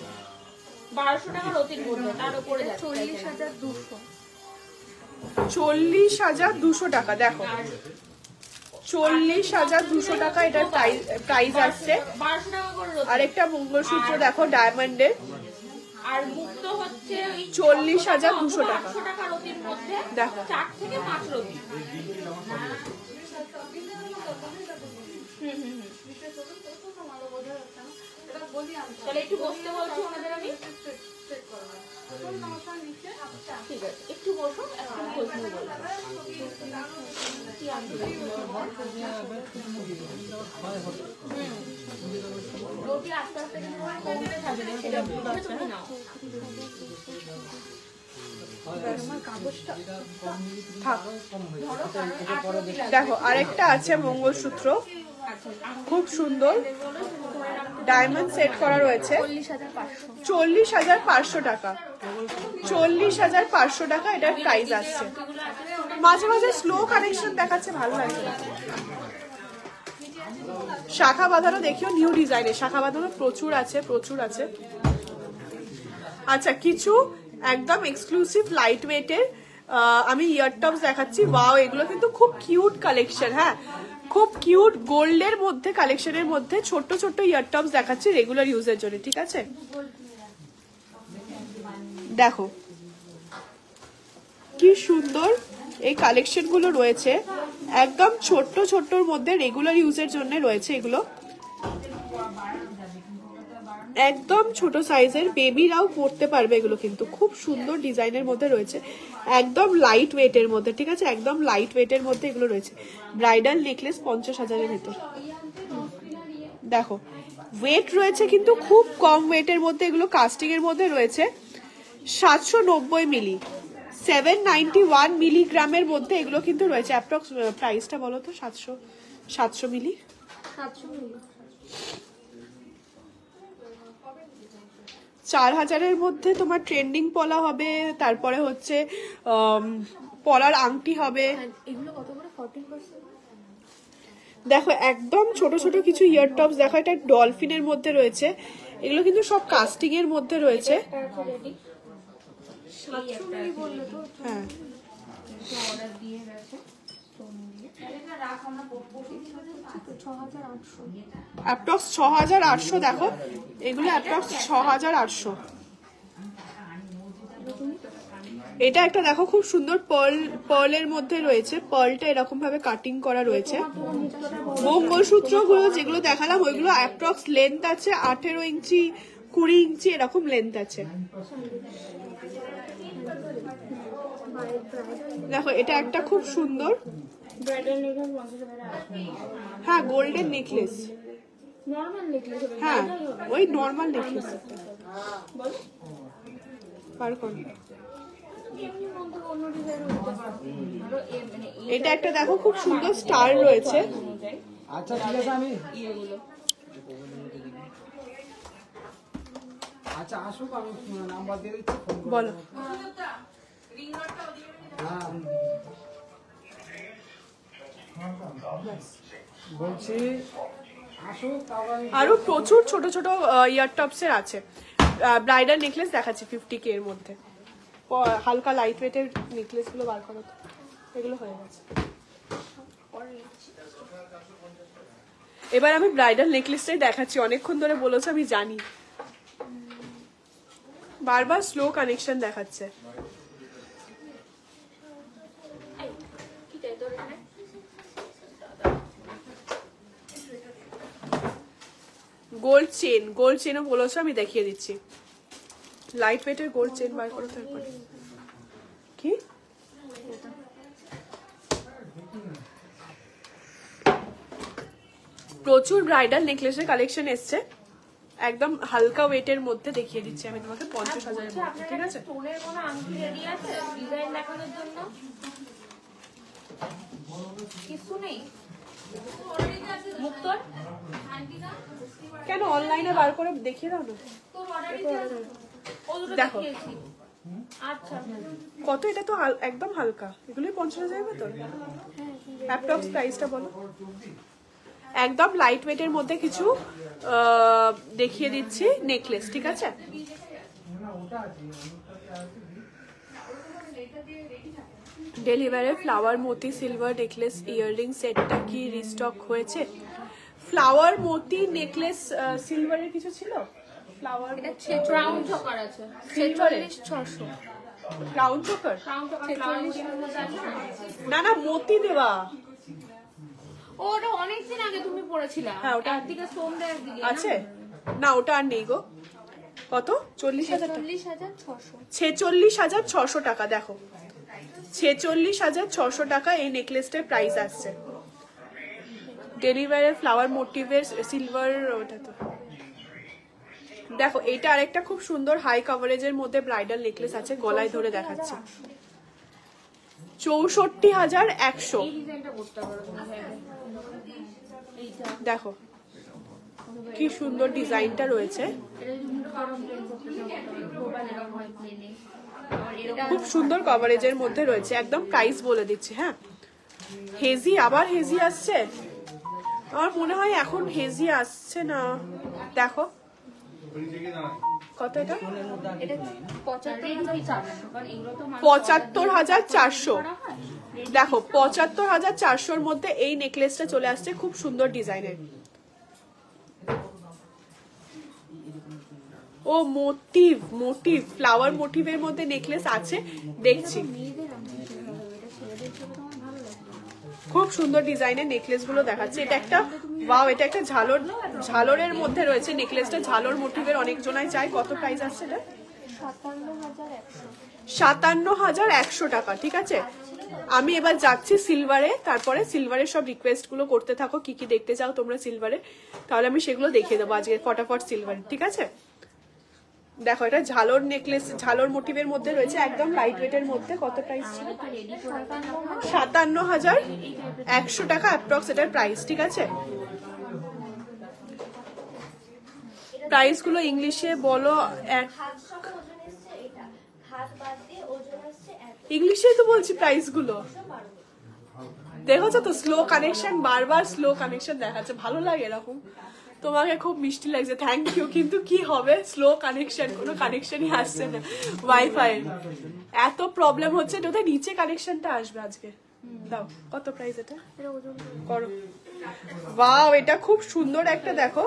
1200 টাকা রতির মধ্যে, তার উপরে যাচ্ছে 40,200। 40,200 টাকা। দেখো 40,200 টাকা এটার প্রাইস আসছে। 1200 টাকা করে রতি। আরেকটা মঙ্গলসূত্র দেখো ডায়মন্ডের, আর মুক্ত হচ্ছে 40,200 টাকা। 800 টাকা রতির মধ্যে দেখো 4 থেকে 5 রতি। তাহলে একটু বসতে বলছি ওনাদের আমি, ঠিক আছে একটু বসো, একটু খোঁজ নিয়ে বলবো কি আনতে রোটি আস্তে আস্তে কিন্তু কমতে থাকবে, সেটা বুঝে তুমি নাও। দেখো আরেকটা আছে মঙ্গলসূত্র, খুব সুন্দর ডায়মন্ড সেট করা রয়েছে। 40,500 টাকা, 40,500 টাকা এটার প্রাইস আসছে। মাঝে মাঝে স্লো কানেকশন দেখাচ্ছে, ভালো লাগছে। শাখা বাঁধানো দেখিও নিউ ডিজাইনের, শাখা বাঁধানো প্রচুর আছে, প্রচুর আছে। আচ্ছা কিছু একদম এক্সক্লুসিভ লাইট ওয়েটের আমি ইয়ারটপস দেখাচ্ছি। ওয়াও, এগুলো কিন্তু খুব কিউট কালেকশন। হ্যাঁ খুব কিউট গোল্ডের মধ্যে কালেকশনের মধ্যে ছোট্ট ছোট্ট ইয়ারটপস দেখাচ্ছি রেগুলার ইউজের জন্য, ঠিক আছে? দেখো কি সুন্দর এই কালেকশন গুলো রয়েছে, একদম ছোট্ট ছোট্টর মধ্যে রেগুলার ইউজের জন্য রয়েছে এগুলো। একদম ছোট সাইজের বেবিরাও পরতে পারবে এগুলো, কিন্তু খুব সুন্দর ডিজাইনের মধ্যে রয়েছে, একদম লাইট ওয়েটের মধ্যে, ঠিক আছে? একদম লাইট ওয়েটের মধ্যে এগুলো রয়েছে। ব্রাইডাল নেকলেস 50,000-এর ভেতর। দেখো ওয়েট রয়েছে কিন্তু খুব কম ওয়েটের মধ্যে, এগুলো কাস্টিং এর মধ্যে রয়েছে। 790 মিলি, 791 মিলিগ্রামের মধ্যে এগুলো কিন্তু রয়েছে। অ্যাপ্রক্স প্রাইসটা বলো তো? 700 মিলি, 4,000-এর মধ্যে তোমার ট্রেন্ডিং পলা হবে, তারপরে হচ্ছে পলার আংটি হবে। দেখো একদম ছোট ছোট কিছু ইয়ারটপস দেখো, এটা ডলফিনের মধ্যে রয়েছে, এগুলো কিন্তু সব কাস্টিং এর মধ্যে রয়েছে। হ্যাঁ অ্যাপ্রক্স 6,800। দেখো এগুলো অ্যাপ্রক্স 6,800। এটা একটা দেখো খুব সুন্দর পার্লের মধ্যে রয়েছে, পার্লটা এরকম ভাবে কাটিং করা রয়েছে। মঙ্গলসূত্র গুলো যেগুলো দেখালাম ওইগুলো অ্যাপ্রক্স লেন্থ আছে 18 ইঞ্চি 20 ইঞ্চি এরকম লেন্থ আছে। দেখো এটা একটা খুব সুন্দর, হ্যাঁ গোল্ডেন নেকলেস, হ্যাঁ ওই নর্মাল নেকলেস। এটা একটা দেখো খুব সুন্দর স্টার রয়েছে। আচ্ছা ঠিক আছে, আমি আচ্ছা আসুক, আমি নাম্বার দিয়ে দিচ্ছি, ফোন করে বলো। বলছি আসুক, আরো প্রচুর ছোট ছোট ইয়ারটপস এর আছে। ব্রাইডাল নেকলেস দেখাচ্ছি 50K এর মধ্যে, হালকা লাইট ওয়েটের নেকলেস গুলো বার করো তো, এগুলো হয়ে গেছে। এবার আমি ব্রাইডাল নেকলেসটাই দেখাচ্ছি, অনেকক্ষণ ধরে বলেছো আমি জানি, বারবার স্লো কানেকশন দেখাচ্ছে। গোল্ড চেনও বলেছো, আমি দেখিয়ে দিচ্ছি। লাইট ওয়েটের গোল্ড চেন বার করো তারপরে। কি প্রচুর ব্রাইডাল নেকলেসের কালেকশন এসছে, একদম হালকা ওয়েটের মধ্যে দেখিয়ে দিচ্ছি আমি তোমাকে 50,000-এর মধ্যে, ঠিক আছে? স্টোনের কোনো আংটি রেডি আছে ডিজাইন দেখানোর জন্য? কিছু নেই মুক্তর? কেন অনলাইনে বার করে দেখিয়ে দাও না। ও দুটো দেখো। দেখিয়েছি। আচ্ছা কত? এটা তো একদম হালকা, এগুলোই 50,000 মতো। অ্যাপ্রক্স প্রাইসটা বলো। একদম লাইট ওয়েটের মধ্যে কিছু দেখিয়ে দিচ্ছি নেকলেস, ঠিক আছে? ডেলিভারে ফ্লাওয়ার মতি সিলভার নেকলেস ইয়াররিং সেটটা কি রিস্টক হয়েছে? ফ্লাওয়ার মতি নেকলেস সিলভারের কিছু ছিল? ফ্লাওয়ার ক্রাউন চকার আছে সিলভারে 46,600। Crown choker? ক্রাউন চকার ফ্লাওয়ার মতির মধ্যে আছে না? না মতি দেওয়া। ও ওটা অনেকদিন আগে তুমি পড়েছিলা। হ্যাঁ, ওটা একদিকে সোম দেয় একদিকে আছে না, ওটা আর নেই গো। কত? 40,000 টাকা? 46,600। 46,600 টাকা। দেখো 46,600 টাকা এই নেকলেসটার প্রাইস আসছে। ডেলিভারের ফ্লাওয়ার মোটিভের সিলভার, ওটা তো দেখো। এটা আরেকটা খুব সুন্দর হাই কভারেজের মধ্যে ব্রাইডাল নেকলেস আছে, গলায় ধরে দেখাচ্ছে। 64,100। এই ডিজাইনটা করতে পারো তুমি চাইলে। এইটা দেখো কি সুন্দর ডিজাইনটা রয়েছে, এটা যদি তুমি কারো প্লেন করতে চাও মোবাইল এরকম হয় প্লেনে। আর এরকম খুব সুন্দর কভারেজের মধ্যে রয়েছে। একদম প্রাইস বলে দিচ্ছি। হ্যাঁ, হেজি, আবার হেজি আসছে। আমার মনে হয় এখন হেজি আসছে না। দেখো কত এটা? এটা 75,400 কারণ এগুলো তো 75,400। দেখো 75,400-র মধ্যে এই নেকলেসটা চলে আসছে, খুব সুন্দর ডিজাইনের। ও মোটিভ ফ্লাওয়ার মোটিভের মধ্যে নেকলেস আছে, দেখছি। খুব সুন্দর ডিজাইনের নেকলেস গুলো দেখাচ্ছে। এটা একটা ওয়াও, এটা একটা ঝালরের মধ্যে রয়েছে নেকলেসটা, ঝালর মোটিভের অনেক জনাই চাই। কত প্রাইস আছে এটা? 57,100 টাকা, ঠিক আছে? আমি এবার যাচ্ছি সিলভারে, তারপরে সিলভারের সব রিকোয়েস্ট গুলো করতে থাকো, কি কি দেখতে চাও তোমরা সিলভারে, তাহলে আমি সেগুলো দেখিয়ে দেবো আজকে ফটাফট সিলভারে, ঠিক আছে? দেখো এটা ঝালর নেকলেস, ঝালর মোটিভের মধ্যে রয়েছে, একদম লাইট ওয়েটের মধ্যে। কত প্রাইস ছিল? 57,100 টাকা অ্যাপ্রক্স এটার প্রাইস, ঠিক আছে? প্রাইস গুলো ইংলিশে বলো। ইংলিশে তো বলছি প্রাইস গুলো। দেখেছো তো স্লো কানেকশন, বারবার স্লো কানেকশন দেখাচ্ছে। ভালো লাগে এরকম, তোমাকে খুব মিষ্টি লাগছে, থ্যাংক ইউ। কিন্তু কি হবে, স্লো কানেকশন, কোনো কানেকশনই আসছে না ওয়াইফাই, এত প্রবলেম হচ্ছে। তোদের নিচে কানেকশনটা আসবে আজকে। দাও, কত প্রাইস এটা করো। ওয়াও, এটা খুব সুন্দর একটা। দেখো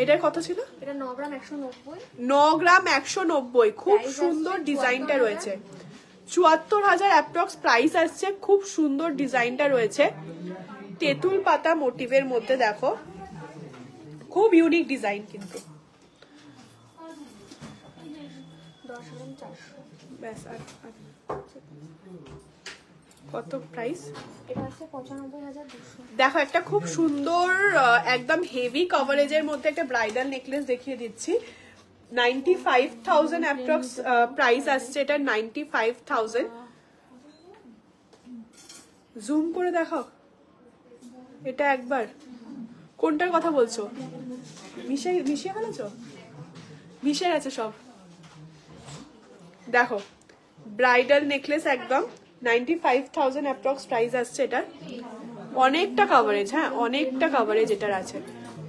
এটার কত ছিল? এটা 9 গ্রাম 190। 9 গ্রাম 190। খুব সুন্দর ডিজাইনটা রয়েছে। 74,000 অ্যাপ্রক্স প্রাইস আসছে। খুব সুন্দর ডিজাইনটা রয়েছে, তেঁতুল পাতা মোটিভের মধ্যে। দেখো খুব ইউনিক ডিজাইন কিন্তু। 10 গ্রাম 400। ব্যাস, কত প্রাইস? এটা আছে 95,200। দেখো একটা খুব সুন্দর একদম হেভি কভারেজের মধ্যে একটা ব্রাইডাল নেকলেস দেখিয়ে দিচ্ছি। 95,000 অ্যাপ্রক্স প্রাইস আসছে এটা। 95,000। জুম করে দেখাও এটা একবার। কোনটার কথা বলছো? মিশিয়ে ফেলেছো? মিশে গেছে সব। দেখো ব্রাইডাল নেকলেস একদম 95,000 অ্যাপ্রক্স প্রাইস আসছে এটা। অনেকটা কভারেজ, হ্যাঁ অনেকটা কভারেজ এটার আছে।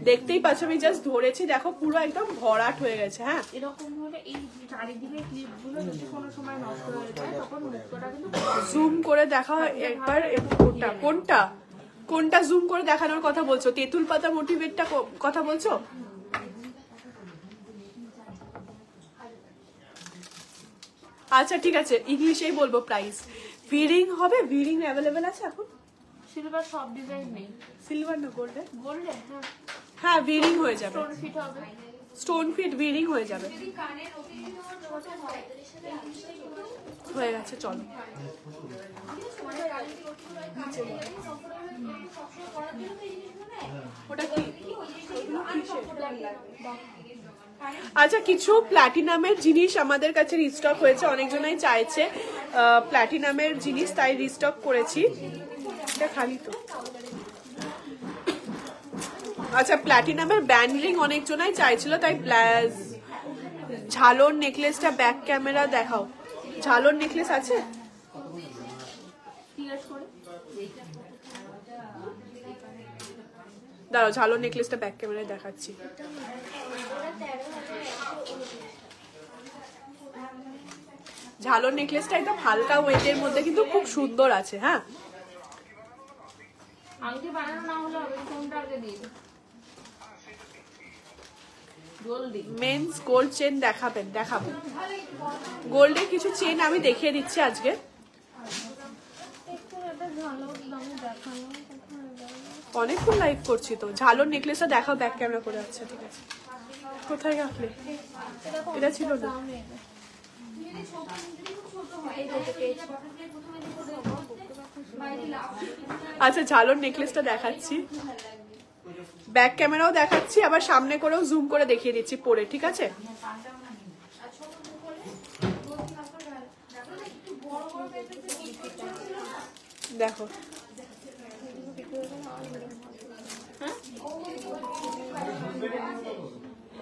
দেখতেই পাচ্ছ, আমি জাস্ট ধরেছি, দেখো পুরো একদম ভরাট হয়ে গেছে। হ্যাঁ, এরকম হলে এই চারিদিকে ক্লিপগুলো যদি কোনো সময় নষ্ট হয়ে যায় তখন মুক্তটা কিন্তু জুম করে দেখা একবার। কোনটা জুম করে দেখানোর কথা বলছো? তেঁতুল পাতা মোটিভেটটা কথা বলছো? আচ্ছা ঠিক আছে, ইংলিশেই বলবো প্রাইস। ভিরিং হবে? ভিরিং অ্যাভেলেবেল আছে এখন? সিলভার সব ডিজাইন নেই। সিলভার না গোল্ডে? গোল্ডে? হ্যাঁ হ্যাঁ ভিরিং হয়ে যাবে, স্টোন ফিট হবে। স্টোন ফিট ভিরিং হয়ে যাবে। হয়ে গেছে, চলো। ওটা কি? আচ্ছা, কিছু প্ল্যাটিনামের জিনিস আমাদের কাছে রিস্টক হয়েছে, অনেকজনাই চাইছে প্ল্যাটিনামের জিনিস, তাই রিস্টক করেছি। এটা খালি তো। আচ্ছা, প্ল্যাটিনামের ব্যান্ড রিং অনেকজনাই চাইছিল, তাই ঝালর নেকলেসটা ব্যাক ক্যামেরা দেখাও। ঝালর নেকলেস আছে? দাঁড়াও, ঝালর নেকলেসটা ব্যাক ক্যামেরায় দেখাচ্ছি। ঝালর নেকলেসটা একদম হালকা ওয়েটের মধ্যে কিন্তু খুব সুন্দর আছে। হ্যাঁ, আংটি বানানো না হলে হবে, ফোনটা আগে দিয়ে দে জলদি। মেন্স গোল্ড চেন দেখাবেন? দেখাবো। গোল্ডের কিছু চেন আমি দেখিয়ে দিচ্ছি আজকে। অনেকক্ষণ লাইভ করছি তো। ঝালর নেকলেসটা দেখাও ব্যাক ক্যামেরা করে। আচ্ছা ঠিক আছে, কোথায় রাখলে? এটা ছিল না। আচ্ছা, ঝালর নেকলেসটা দেখাচ্ছি, ব্যাক ক্যামেরাও দেখাচ্ছি, আবার সামনে করেও জুম করে দেখিয়ে দিচ্ছি পরে, ঠিক আছে? দেখো,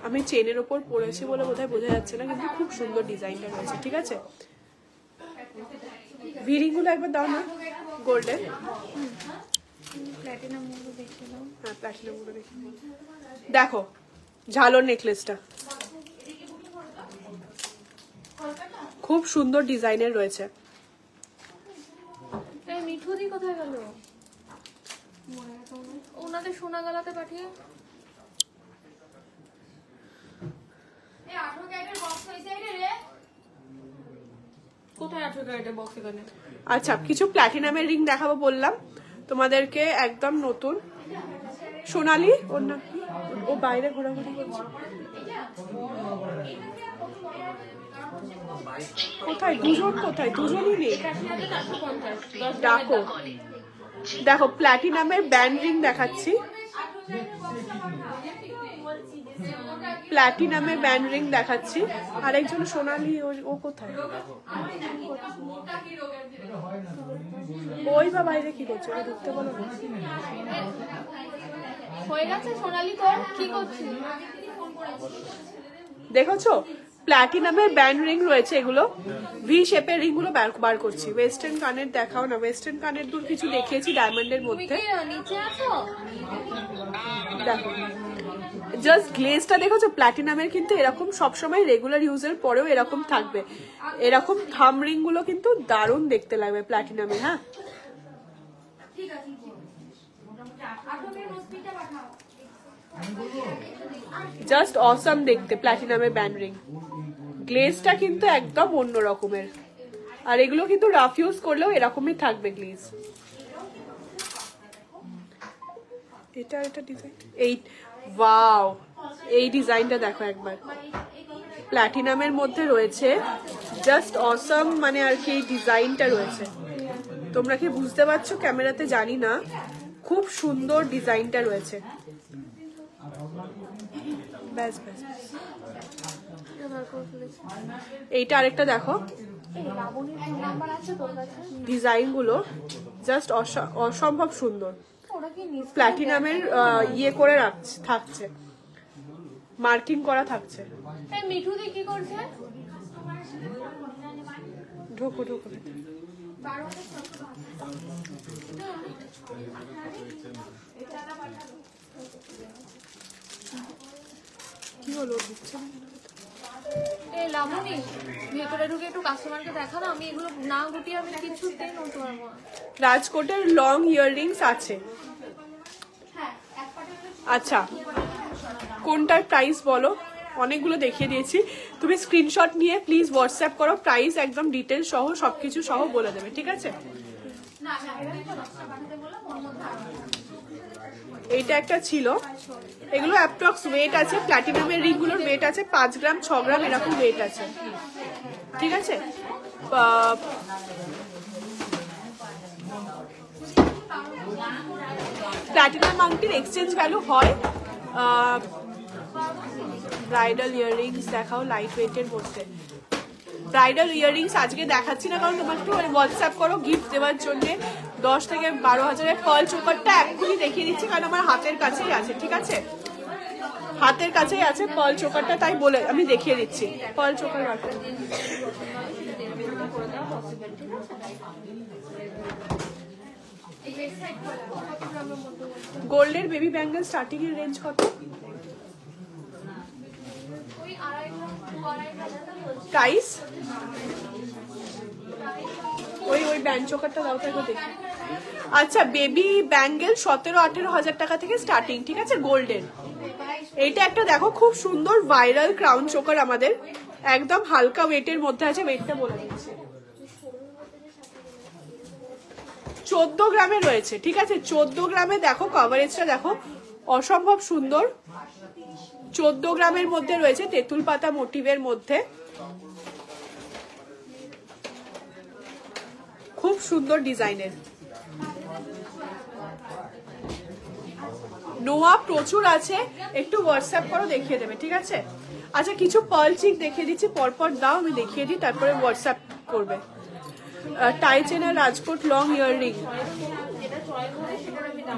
আমি চেনের ওপর পরেছি বলে বোধহয় বোঝা যাচ্ছে না, কিন্তু খুব সুন্দর ডিজাইনটা রয়েছে, ঠিক আছে? ভিরিং গুলো একবার দাও না, গোল্ডের। হ্যাঁ, প্ল্যাটিনাম গুলো দেখি। দেখো ঝালর নেকলেসটা খুব সুন্দর ডিজাইনের রয়েছে। মিঠুদি কোথায় গেল? ওনাদের সোনাগালাতে পাঠিয়ে। কোথায় 18 ক্যারেটের বক্স এখানে? আচ্ছা, কিছু প্ল্যাটিনামের রিং দেখাবো বললাম তোমাদেরকে, একদম নতুন। সোনালি, ওর নাম কি? ও বাইরে ঘোরাঘুরি করছে। কোথায় দুজন? কোথায় দুজনই নেই? ডাকো। দেখো প্ল্যাটিনামের ব্যান্ড রিং দেখাচ্ছি, প্ল্যাটিনামের ব্যান্ড রিং দেখাচ্ছি। আরেকজন সোনালি, ও কোথায়? ওই বা বাইরে কি করছে? ওরা ঢুকতে বলো না। হয়ে গেছে সোনালি, তোর কি করছিস? দেখেছো প্ল্যাটিনামের ব্যান্ড রিং রয়েছে, এগুলো ভি শেপের রিং গুলো বার করছি। ওয়েস্টার্ন কানের দেখাও না। ওয়েস্টার্ন কানের দুল কিছু দেখিয়েছি ডায়মন্ডের মধ্যে। নিচে আছো? দেখো জাস্ট গ্লেজটা দেখেছো প্ল্যাটিনামের, কিন্তু এরকম সবসময় রেগুলার ইউজের পরেও এরকম থাকবে। এরকম থাম রিং গুলো কিন্তু দারুণ দেখতে লাগবে প্ল্যাটিনামের। হ্যাঁ, জাস্ট অসাম দেখতে প্ল্যাটিনামের ব্যান্ড রিং। গ্লেজটা কিন্তু একদম অন্য রকমের, আর এগুলো কিন্তু রাফ ইউজ করলেও এরকমই থাকবে গ্লেজ। এটা ডিজাইন, এই ওয়াও, এই ডিজাইনটা দেখো একবার, প্ল্যাটিনামের মধ্যে রয়েছে, জাস্ট অসাম মানে আর কি এই ডিজাইনটা রয়েছে। তোমরা কি বুঝতে পারছো? ক্যামেরাতে জানি না, খুব সুন্দর ডিজাইনটা রয়েছে। ব্যাস ব্যাস, এইটা আরেকটা দেখো, ডিজাইন গুলো জাস্ট অসম্ভব সুন্দর। প্ল্যাটিনামের ইয়ে করে থাকছে, মার্কিং করা থাকছে। মিঠুদি কি করছে? ঢোকো ঢোকো। কি হলো? দিচ্ছে এই লাবণী, ভেতরে ঢুকে একটু কাস্টমারকে দেখা না, আমি এগুলো না গুটিয়ে আমি কিছুতেই নড়তে পারবো না। রাজকোটের লং ইয়াররিংস আছে। আচ্ছা, কোনটার প্রাইস বলো? অনেকগুলো দেখিয়ে দিয়েছি, তুমি স্ক্রিনশট নিয়ে প্লিজ হোয়াটসঅ্যাপ করো, প্রাইস একদম ডিটেলস সহ সবকিছু সহ বলে দেবে, ঠিক আছে? এইটা একটা ছিল, এগুলো অ্যাপ্রক্স ওয়েট আছে, প্ল্যাটিনামের রিংগুলোর ওয়েট আছে 5 গ্রাম 6 গ্রাম এরকম ওয়েট আছে, ঠিক আছে। প্ল্যাটিনাম আংটির এক্সচেঞ্জ ভ্যালু হয়। ব্রাইডাল ইয়াররিংস দেখাও লাইট ওয়েটের মধ্যে। ব্রাইডাল ইয়াররিংস আজকে দেখাচ্ছি না, কারণ তোমাকে একটু হোয়াটসঅ্যাপ করো গিফট দেওয়ার জন্য। 10 থেকে 12 হাজারের পার্ল চোকারটা এখনই দেখিয়ে দিচ্ছি, কারণ আমার হাতের কাছেই আছে, ঠিক আছে, হাতের কাছেই আছে পার্ল চোকারটা, তাই বলে আমি দেখিয়ে দিচ্ছি। পার্ল চোকার রাখো। গোল্ডের বেবি ব্যাঙ্গেল স্টার্টিং এর রেঞ্জ কত? প্রাইস ওই ব্যান্ড চোকারটা দাও তো দেখি। আচ্ছা, বেবি ব্যাঙ্গেল 17-18 হাজার টাকা থেকে স্টার্টিং, ঠিক আছে, গোল্ডের। এইটা একটা দেখো খুব সুন্দর ভাইরাল ক্রাউন চোকার আমাদের, একদম হালকা ওয়েটের মধ্যে আছে। ওয়েটটা বলে দিচ্ছি, 14 গ্রামে রয়েছে, ঠিক আছে। 14 গ্রামে দেখো কভারেজটা দেখো, অসম্ভব সুন্দর। 14 গ্রামের মধ্যে রয়েছে, তেঁতুল পাতা মোটিভের মধ্যে, খুব সুন্দর ডিজাইনের। নোয়া প্রচুর আছে, একটু হোয়াটসঅ্যাপ করো দেখিয়ে দেবে, ঠিক আছে। আচ্ছা, কিছু পার্ল চিক দেখিয়ে দিচ্ছি, পরপর দাও আমি দেখিয়ে দিই, তারপরে হোয়াটসঅ্যাপ করবে। টাই চেন আর Rajkot long earring,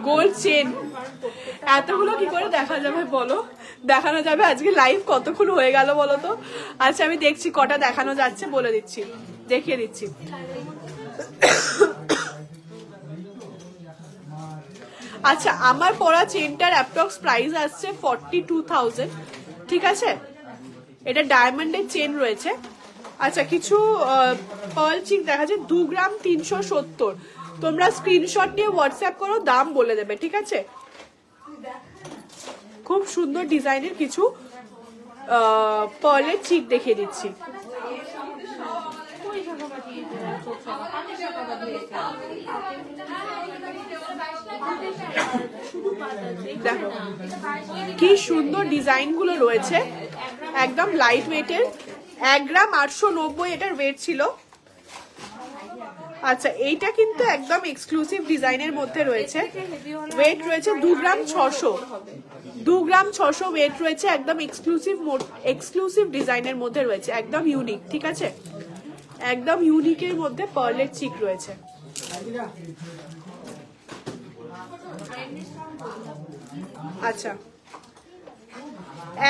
gold chain, এতগুলো কি করে দেখা যাবে বলো, দেখানো যাবে? আজকে লাইভ কতক্ষণ হয়ে গেল বলো তো। আচ্ছা, আমি দেখছি কটা দেখানো যাচ্ছে, বলে দিচ্ছি, দেখিয়ে দিচ্ছি। আচ্ছা, আমার পরা চেনটার অ্যাপ্রক্স প্রাইস আসছে 42,000, ঠিক আছে। এটা ডায়মন্ডের চেন রয়েছে। আচ্ছা, কিছু পার্ল চিক দেখা যায় 2 গ্রাম 370, তোমরা স্ক্রিনশট নিয়ে হোয়াটসঅ্যাপ করো, দাম বলে দেবে, ঠিক আছে। খুব সুন্দর ডিজাইনের কিছু পার্লের চিক দেখিয়ে দিচ্ছি। দেখো কি সুন্দর ডিজাইন গুলো রয়েছে, একদম লাইট ওয়েটের। 1 গ্রাম 890 এটার ওয়েট ছিল। আচ্ছা, এইটা কিন্তু একদম এক্সক্লুসিভ ডিজাইনের মধ্যে রয়েছে, ওয়েট রয়েছে 2 গ্রাম 600, 2 গ্রাম 600 ওয়েট রয়েছে, একদম এক্সক্লুসিভ ডিজাইনের মধ্যে রয়েছে, একদম ইউনিক, ঠিক আছে, একদম ইউনিকের মধ্যে পার্লের চিক রয়েছে। আচ্ছা,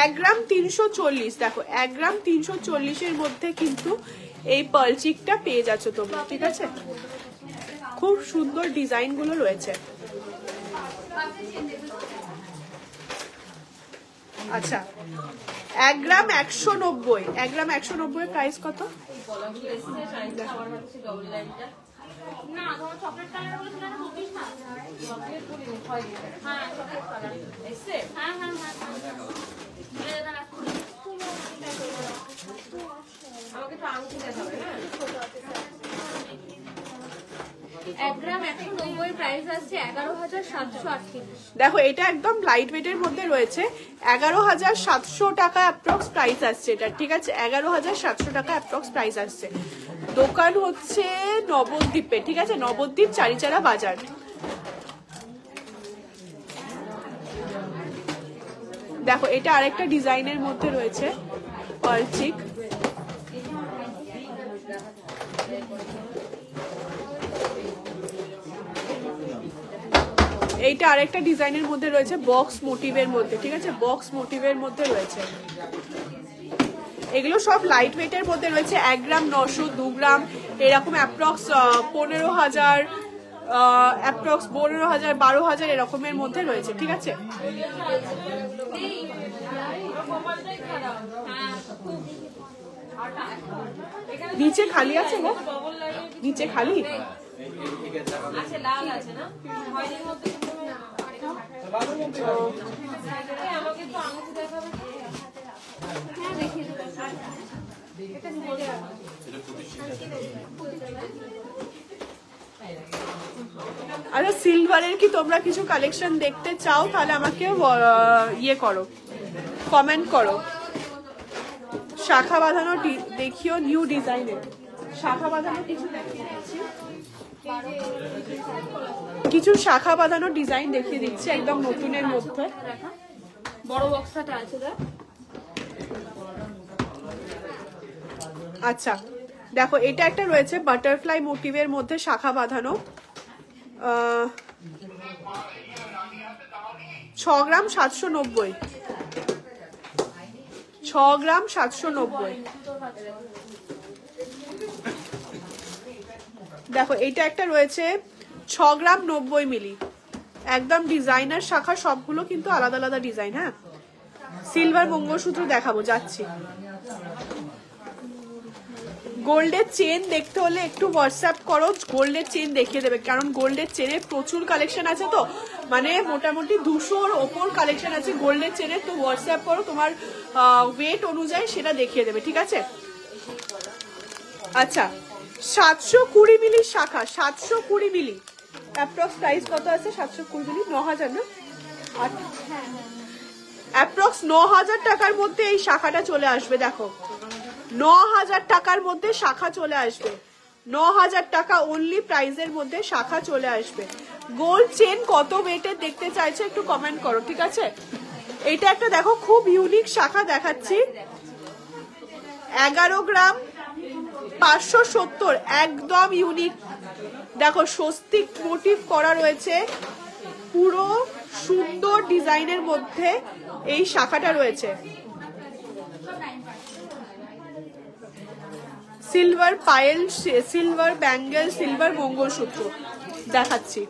1 গ্রাম 340, দেখো 1 গ্রাম 340-এর মধ্যে কিন্তু এই পার্ল চিকটা পেয়ে যাচ্ছ তোমরা, ঠিক আছে। খুব সুন্দর ডিজাইন গুলো রয়েছে। আচ্ছা, 1 গ্রাম 190, 1 গ্রাম 190 এর প্রাইস কত? না, তোমার চকলেট কালার বলেছিল না 25 না? চকলেট বলিনি, হয় না। হ্যাঁ, চকলেট কালার এসে, হ্যাঁ। আমাকে তো আংটি দেখাবে, হ্যাঁ। 1 গ্রাম 190 প্রাইস আছে 11,738। দেখো, এটা একদম লাইট ওয়েটের মধ্যে রয়েছে, 11,700 টাকা অ্যাপ্রক্স প্রাইস আসছে এটা, ঠিক আছে। 11,700 টাকা অ্যাপ্রক্স প্রাইস আসছে। দোকান হচ্ছে নবদ্বীপে, ঠিক আছে, নবদ্বীপ চারিচারা বাজার। দেখো, এটা আরেকটা ডিজাইনের মধ্যে রয়েছে পার্ল চিক। এইটা আরেকটা ডিজাইনের মধ্যে রয়েছে, বক্স মোটিভের মধ্যে, ঠিক আছে, বক্স মোটিভের মধ্যে রয়েছে। এগুলো সব লাইট ওয়েটের মধ্যে রয়েছে, 1 গ্রাম 900, 2 গ্রাম এরকম অ্যাপ্রক্স 15,000, অ্যাপ্রক্স 15,000, 12,000 এরকমের মধ্যে রয়েছে, ঠিক আছে। নিচে খালি আছে গো, নিচে খালি। আচ্ছা, লাল আছে না? হোয়াইটের মধ্যে আমাকে তো আংটি দেখাবে। হ্যাঁ, দেখিয়ে দেবো। এটা সাইডে আর আচ্ছা সিলভারের কি তোমরা কিছু কালেকশন দেখতে চাও তাহলে আমাকে ইয়ে করো, কমেন্ট করো। শাখা বাঁধানো দেখিও নিউ ডিজাইনের, শাখা বাঁধানো কিছু দেখিয়ে দিচ্ছি, কিছু শাখা বাঁধানো ডিজাইন দেখিয়ে দিচ্ছি একদম নতুনের মধ্যে। বড় বক্সটা আছে দেখ। আচ্ছা দেখো এটা একটা রয়েছে বাটারফ্লাই মোটিভের মধ্যে শাখা বাঁধানো, 6 গ্রাম 790, 6 গ্রাম 790। দেখো এইটা একটা রয়েছে 6 গ্রাম 90 মিলি, একদম ডিজাইনার শাখা, সবগুলো কিন্তু আলাদা আলাদা ডিজাইন। হ্যাঁ সিলভার মঙ্গলসূত্র দেখাবো যাচ্ছি। গোল্ডের চেন দেখতে হলে একটু হোয়াটসঅ্যাপ করো, গোল্ডের চেন দেখিয়ে দেবে, কারণ গোল্ডের চেনের প্রচুর কালেকশন আছে, তো মানে মোটামুটি 200-র ওপর কালেকশন আছে গোল্ডের চেনের। তো হোয়াটসঅ্যাপ করো, তোমার ওয়েট অনুযায়ী সেটা দেখিয়ে দেবে, ঠিক আছে। আচ্ছা 720 মিলি শাখা, 720 মিলি অ্যাপ্রক্স প্রাইস কত আছে? 720 মিলি 9000 না, অ্যাপ্রক্স 9000 টাকার মধ্যে এই শাখাটা চলে আসবে। দেখো 9000 টাকার মধ্যে শাখা চলে আসবে, 9000 টাকা অনলি প্রাইসের মধ্যে শাখা চলে আসবে। গোল্ড চেন কত ওয়েটের দেখতে চাইছে একটু কমেন্ট করো, ঠিক আছে। এটা একটা দেখো খুব ইউনিক শাখা দেখাচ্ছি, 11 গ্রাম 570, একদম ইউনিক। দেখো স্বস্তিক মোটিভ করা রয়েছে, পুরো সুন্দর ডিজাইনের মধ্যে এই শাখাটা রয়েছে। Silver Payel, silver bangle, silver mangalsutra দেখাচ্ছি।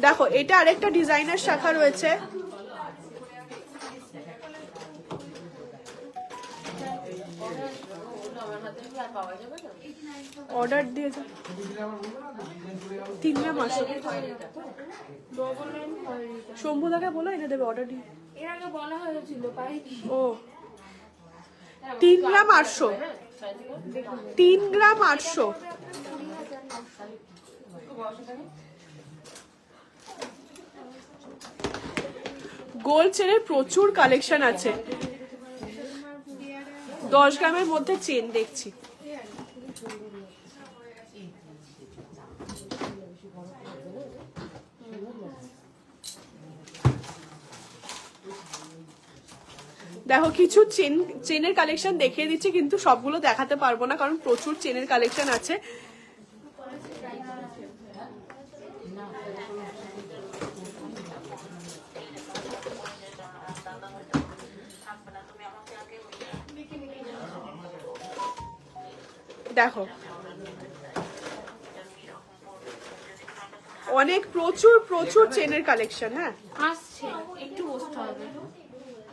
দেখো এটা আরেকটা ডিজাইনার শাখা রয়েছে, অর্ডার দিয়ে 3 গ্রাম 800। শম্ভুদাকে বলো এনে দেবে, অর্ডার দিয়ে। এর আগে বলা হয়েছিল পাইনি। ও 3 গ্রাম 800, 3 গ্রাম 800। গোল্ড চেনের প্রচুর কালেকশন আছে, 10 গ্রামের মধ্যে চেন দেখছি। দেখো কিছু চেনের কালেকশন দেখিয়ে দিচ্ছি, কিন্তু সবগুলো দেখাতে পারবো না কারণ প্রচুর চেনের কালেকশন আছে। দেখো অনেক প্রচুর চেনের কালেকশন। হ্যাঁ আসছে, একটু বসতে হবে।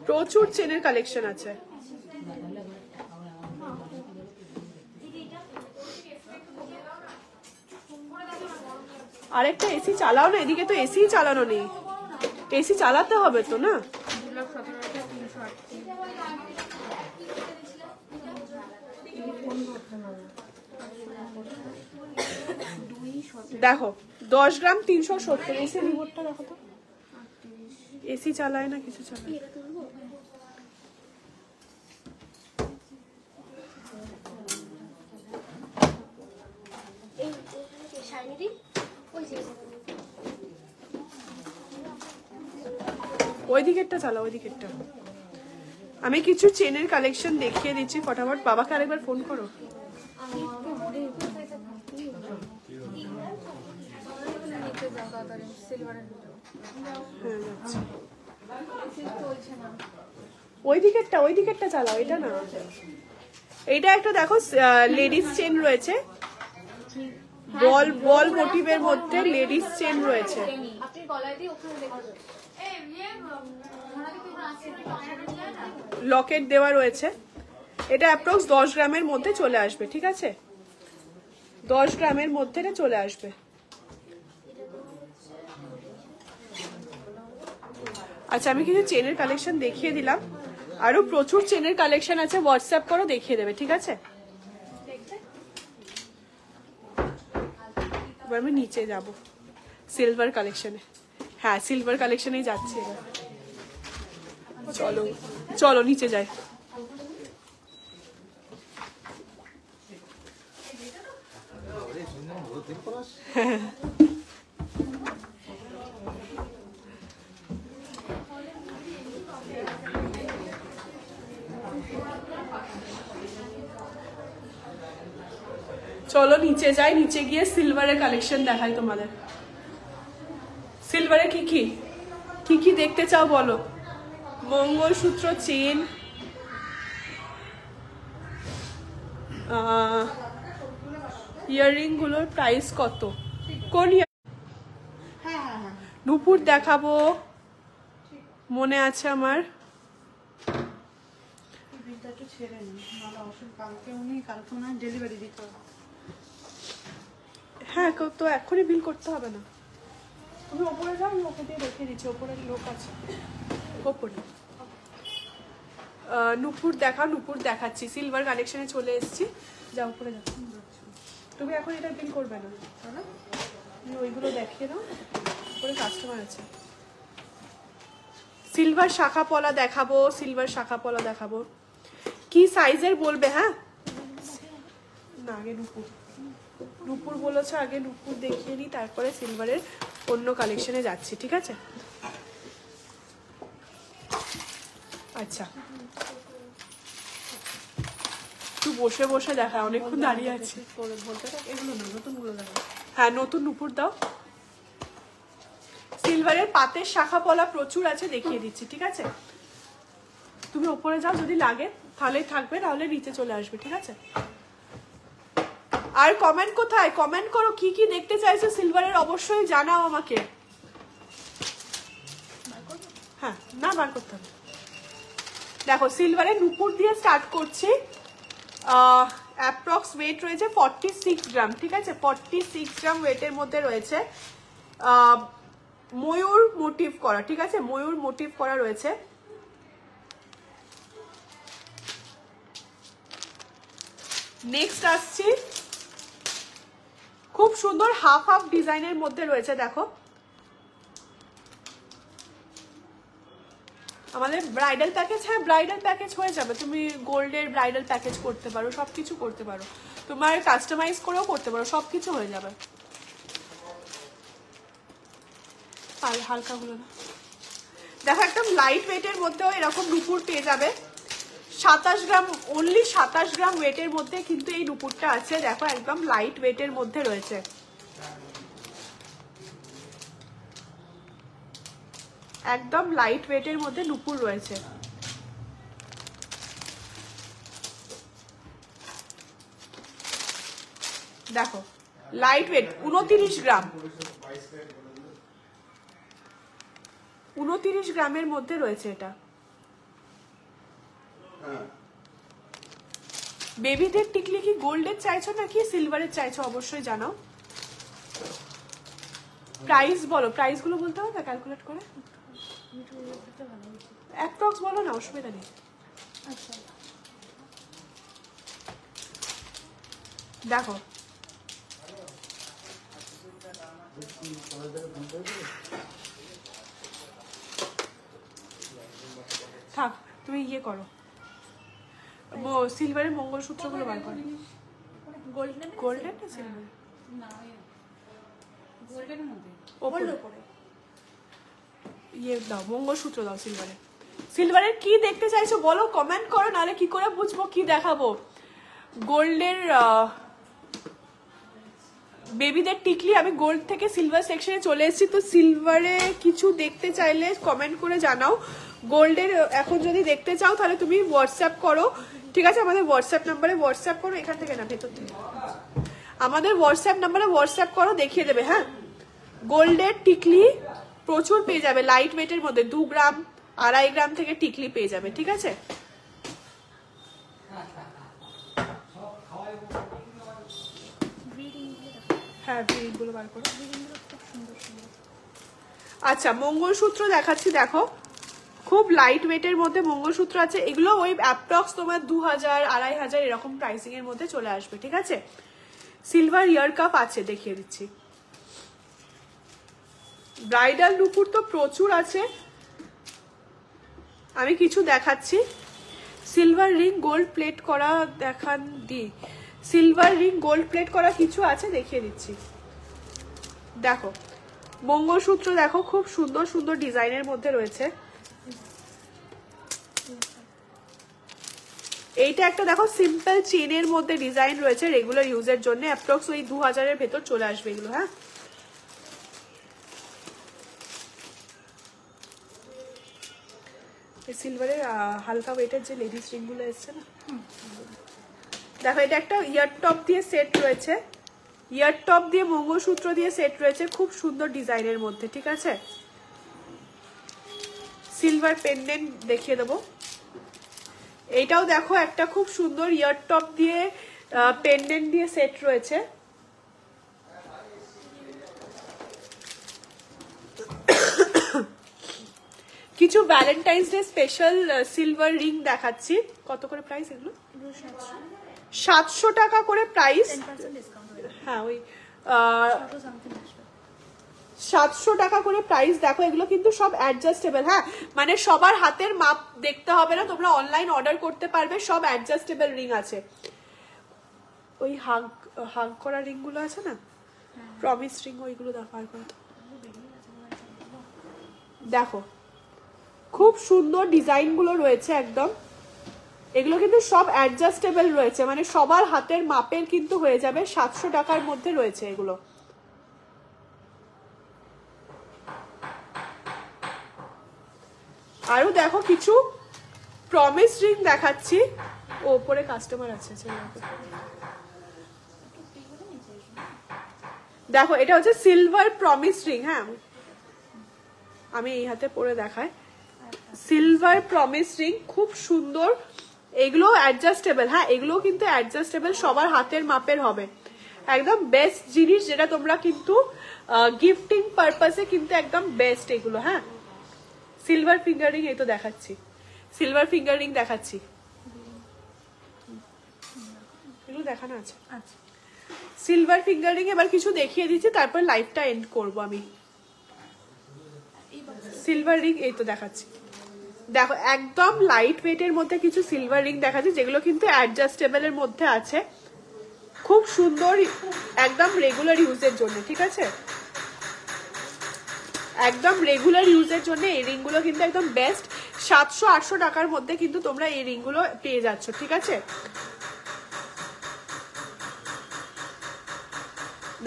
প্রচুর চেনের কালেকশন আছে। আরেকটা এসি চালাও না, এদিকে তো এসি চালানো নেই, এসি চালাতে হবে তো না। দেখো 10 গ্রাম 370, এসি রিমোটটা দেখো তো, এসি চালায় না কিছু চালায়। ওই দিকেরটা চালাও, ওই দিকেরটা। আমি কিছু চেনের কালেকশন দেখিয়ে দিচ্ছি ফটাফট। বাবাকে আরেকবার ফোন করো। ওই দিকেরটা চালাও, এটা না। এইটা একটা দেখো লেডিস চেন রয়েছে, বল মোটিভের মধ্যে লেডিস চেন রয়েছে, লকেট দেওয়া রয়েছে। এটা অ্যাপ্রক্স 10 গ্রামের মধ্যে চলে আসবে, ঠিক আছে, 10 গ্রামের মধ্যে চলে আসবে। আচ্ছা আমি কিছু চেনের কালেকশন দেখিয়ে দিলাম, আরো প্রচুর চেনের কালেকশন আছে, হোয়াটসঅ্যাপ করো দেখিয়ে দেবে, ঠিক আছে। এবার আমি নিচে যাব, সিলভার কালেকশনে। হ্যাঁ সিলভার কালেকশনেই যাচ্ছে এবার। চলো চলো নিচে যাই। চলো নিচে যাই, নিচে গিয়ে সিলভারের কালেকশন দেখাই তোমাদের। সিলভারে কি কি কি কি দেখতে চাও বলো? মঙ্গলসূত্র, চেন, ইয়াররিং গুলোর প্রাইস কত? কোন নূপুর দেখাবো মনে আছে আমার। বিলটা একটু ছেড়ে নিন, নাহলে অসুখ কালকে উনি কালকে ওনার ডেলিভারি দিতে হবে। হ্যাঁ তো এখনই বিল করতে হবে না, তুমি ওপরে যাও, আমি ওপরে দিয়ে রেখে দিচ্ছি, ওপরে লোক আছে ওপরে। নূপুর দেখা, নূপুর দেখাচ্ছি, সিলভার কালেকশনে চলে এসেছি। যাও উপরে যাও, তুমি এখন এটা বিল করবে না, তুমি ওইগুলো দেখিয়ে দাও, উপরে কাস্টমার আছে। সিলভার শাখা পলা দেখাবো, সিলভার শাখা পলা দেখাবো। কি সাইজের বলবে? হ্যাঁ না আগে নূপুর, নূপুর বলেছে, আগে নূপুর দেখিয়ে নিই, তারপরে সিলভারের অন্য কালেকশনে যাচ্ছি, ঠিক আছে? আচ্ছা একটু বসে বসে দেখা, অনেকক্ষণ দাঁড়িয়ে আছি। এগুলো না, নতুনগুলো দেখো। হ্যাঁ নতুন নূপুর দাও। সিলভারের পাতের শাখা পলা প্রচুর আছে, দেখিয়ে দিচ্ছি, ঠিক আছে? তুমি ওপরে যাও, যদি লাগে তাহলেই থাকবে, তাহলে নিচে চলে আসবে, ঠিক আছে? আর কমেন্ট কোথায়? কমেন্ট করো, কি কি দেখতে চাইছো সিলভারের, অবশ্যই জানাও আমাকে। হ্যাঁ না বার করতে হবে। দেখো সিলভারের নূপুর দিয়ে স্টার্ট করছি। অ্যাপ্রক্স ওয়েট রয়েছে 46 গ্রাম, ঠিক আছে? 46 গ্রাম ওয়েটের মধ্যে রয়েছে। ময়ূর মোটিভ করা, ঠিক আছে? ময়ূর মোটিভ করা রয়েছে। নেক্সট আসছি, খুব সুন্দর হাফ হাফ ডিজাইনের মধ্যে রয়েছে। দেখো আমাদের ব্রাইডাল প্যাকেজ, হ্যাঁ ব্রাইডাল প্যাকেজ হয়ে যাবে, তুমি গোল্ডের ব্রাইডাল প্যাকেজ করতে পারো, সবকিছু করতে পারো, তোমার কাস্টমাইজ করেও করতে পারো, সবকিছু হয়ে যাবে। আর হালকা গুলো না, দেখো একদম লাইট ওয়েটের মধ্যেও এরকম নূপুর পেয়ে যাবে। 27 গ্রাম, অনলি 27 গ্রাম ওয়েটের মধ্যে কিন্তু এই নূপুরটা আছে। দেখো একদম লাইট ওয়েটের মধ্যে রয়েছে। একদম লাইট ওয়েটের মধ্যে নূপুর রয়েছে। দেখো লাইট ওয়েট, 29 গ্রাম, 29 গ্রামের মধ্যে রয়েছে এটা। বেবিদের টিকলি কি গোল্ডের চাইছো নাকি সিলভারের চাইছো অবশ্যই জানাও। প্রাইস বলো, প্রাইস গুলো বলতে হবে ক্যালকুলেট করে, অ্যাপ্রক্স বলো না, অসুবিধা নেই। আচ্ছা দেখো থাক, তুমি ইয়ে করো, সিলভারের মঙ্গলসূত্রগুলো বার করো। গোল্ডেন গোল্ডেন না সিলভার? গোল্ডেনের মধ্যে ওপরে ইয়ে দাও, মঙ্গলসূত্র দাও সিলভারে। সিলভারের কি দেখতে চাইছো বলো, কমেন্ট করো, নাহলে কি করে বুঝবো কি দেখাবো। গোল্ডের বেবিদের টিকলি, আমি গোল্ড থেকে সিলভার সেকশনে চলে এসেছি, তো সিলভারে কিছু দেখতে চাইলে কমেন্ট করে জানাও। গোল্ডের এখন যদি দেখতে চাও তাহলে তুমি হোয়াটসঅ্যাপ করো, ঠিক আছে? আমাদের হোয়াটসঅ্যাপ নাম্বারে হোয়াটসঅ্যাপ করো, এখান থেকে না ভেতর থেকে, আমাদের হোয়াটসঅ্যাপ নাম্বারে হোয়াটসঅ্যাপ করো, দেখিয়ে দেবে। হ্যাঁ গোল্ডের টিকলি প্রচুর পেয়ে যাবে লাইট ওয়েটের মধ্যে, 2 গ্রাম 2.5 গ্রাম থেকে টিকলি পেয়ে যাবে, ঠিক আছে? হ্যাঁ বিড়িগুলো বার করো, খুব সুন্দর সুন্দর। আচ্ছা মঙ্গলসূত্র দেখাচ্ছি, দেখো খুব লাইট ওয়েটের মধ্যে মঙ্গলসূত্র আছে। এগুলো ওই অ্যাপ্রক্স তোমার 2000 2500 এরকম প্রাইসিং এর মধ্যে চলে আসবে, ঠিক আছে? সিলভার ইয়ার কাপ আছে, দেখিয়ে দিচ্ছি। ব্রাইডাল নুপুর তো প্রচুর আছে, আমি কিছু দেখাচ্ছি। সিলভার রিং গোল্ড প্লেট করা দেখান দি, সিলভার রিং গোল্ড প্লেট করা কিছু আছে, দেখিয়ে দিচ্ছি। দেখো মঙ্গলসূত্র দেখো, খুব সুন্দর সুন্দর ডিজাইনের মধ্যে রয়েছে। এইটা একটা দেখো সিম্পল চেনের মধ্যে ডিজাইন রয়েছে, রেগুলার ইউজের জন্য অ্যাপ্রক্স ওই 2000-এর ভেতর চলে আসবে এগুলো। হ্যাঁ, সিলভারের হালকা ওয়েটের যে লেডিস রিংগুলো এসছে না, দেখো এটা একটা ইয়ার টপ দিয়ে সেট রয়েছে, ইয়ার টপ দিয়ে মঙ্গলসূত্র দিয়ে সেট রয়েছে, খুব সুন্দর ডিজাইনের মধ্যে। ঠিক আছে, সিলভার পেন্ডেন্ট দেখিয়ে দেবো। এইটাও দেখো একটা খুব সুন্দর ইয়ার টপ দিয়ে পেন্ডেন্ট দিয়ে সেট রয়েছে। কিছু Valentine's day special silver ring দেখাচ্ছি। কত করে প্রাইস এগুলো? 700 টাকা করে প্রাইস। হ্যাঁ, ওই 700 টাকা করে প্রাইস। দেখো এগুলো কিন্তু সব অ্যাডজাস্টেবল। হ্যাঁ, মানে সবার হাতের মাপ দেখতে হবে না, তোমরা অনলাইন অর্ডার করতে পারবে, সব অ্যাডজাস্টেবল রিং আছে। ওই হাগ করা রিং গুলো আছে না, প্রমিস রিং, ওইগুলো ব্যবহার করো। দেখো খুব সুন্দর ডিজাইন গুলো রয়েছে একদম, এগুলো কিন্তু সব অ্যাডজাস্টেবল রয়েছে, মানে সবার হাতের মাপের কিন্তু হয়ে যাবে। 700 টাকার মধ্যে রয়েছে এগুলো। আরো দেখো কিছু প্রমিস রিং দেখাচ্ছি। ওপরে কাস্টমার আছে, দেখো এটা হচ্ছে সিলভার প্রমিস রিং। হ্যাঁ, আমি এই হাতে পরে দেখাই। সিলভার প্রমিস রিং খুব সুন্দর, এগুলো অ্যাডজাস্টেবল। হ্যাঁ, এগুলো কিন্তু অ্যাডজাস্টেবল, সবার হাতের মাপের হবে, একদম বেস্ট জিনিস, যেটা তোমরা কিন্তু গিফটিং পারপাসে কিন্তু একদম বেস্ট এগুলো। হ্যাঁ, সিলভার ফিঙ্গার রিং এই তো দেখাচ্ছি, সিলভার ফিঙ্গার রিং দেখাচ্ছি, এগুলো দেখানো আছে। সিলভার ফিঙ্গার রিং এবার কিছু দেখিয়ে দিচ্ছি, তারপর লাইভটা এন্ড করবো আমি। সিলভার রিং এই তো দেখাচ্ছি। দেখো একদম লাইট ওয়েটের মধ্যে কিছু সিলভার রিং দেখাচ্ছি, যেগুলো কিন্তু অ্যাডজাস্টেবল এর মধ্যে আছে, খুব সুন্দর, একদম রেগুলার ইউজের জন্য। ঠিক আছে, একদম রেগুলার ইউজের জন্য এই রিংগুলো কিন্তু একদম বেস্ট। 700-800 টাকার মধ্যে কিন্তু তোমরা এই রিংগুলো পেয়ে যাচ্ছ। ঠিক আছে,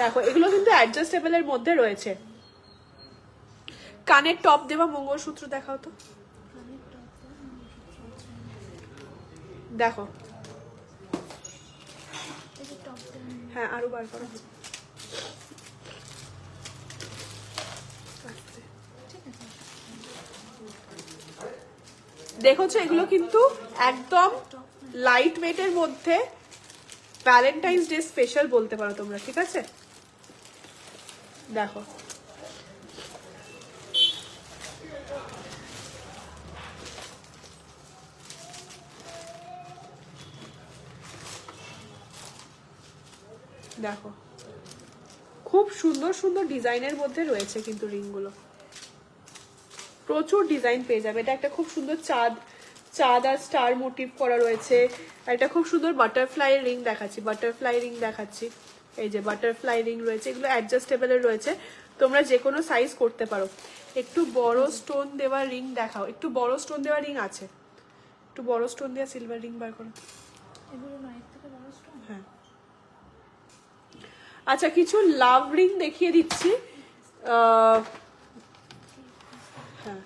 দেখো এগুলো কিন্তু অ্যাডজাস্টেবল এর মধ্যে রয়েছে। কানের টপ দেওয়া মঙ্গলসূত্র দেখাও তো। দেখো, হ্যাঁ আরো বার করো। দেখছো এগুলো কিন্তু একদম লাইট ওয়েটের মধ্যে, ভ্যালেন্টাইন্স ডে স্পেশাল বলতে পারো তোমরা। ঠিক আছে, দেখো দেখো খুব সুন্দর সুন্দর ডিজাইনের মধ্যে রয়েছে কিন্তু রিংগুলো, প্রচুর ডিজাইন পেয়ে যাবে। এটা একটা খুব সুন্দর চাঁদ আর স্টার মোটিভ করা রয়েছে। একটা খুব সুন্দর বাটারফ্লাই রিং দেখাচ্ছি, বাটারফ্লাই রিং দেখাচ্ছি, এই যে বাটারফ্লাই রিং রয়েছে, এগুলো অ্যাডজাস্টেবলের রয়েছে, তোমরা যে কোনো সাইজ করতে পারো। একটু বড় স্টোন দেওয়া রিং দেখাও, একটু বড় স্টোন দেওয়া রিং আছে, একটু বড় স্টোন দেওয়া সিলভার রিং বার করো। হ্যাঁ, আচ্ছা কিছু লাভ রিং দেখিয়ে দিচ্ছি। হ্যাঁ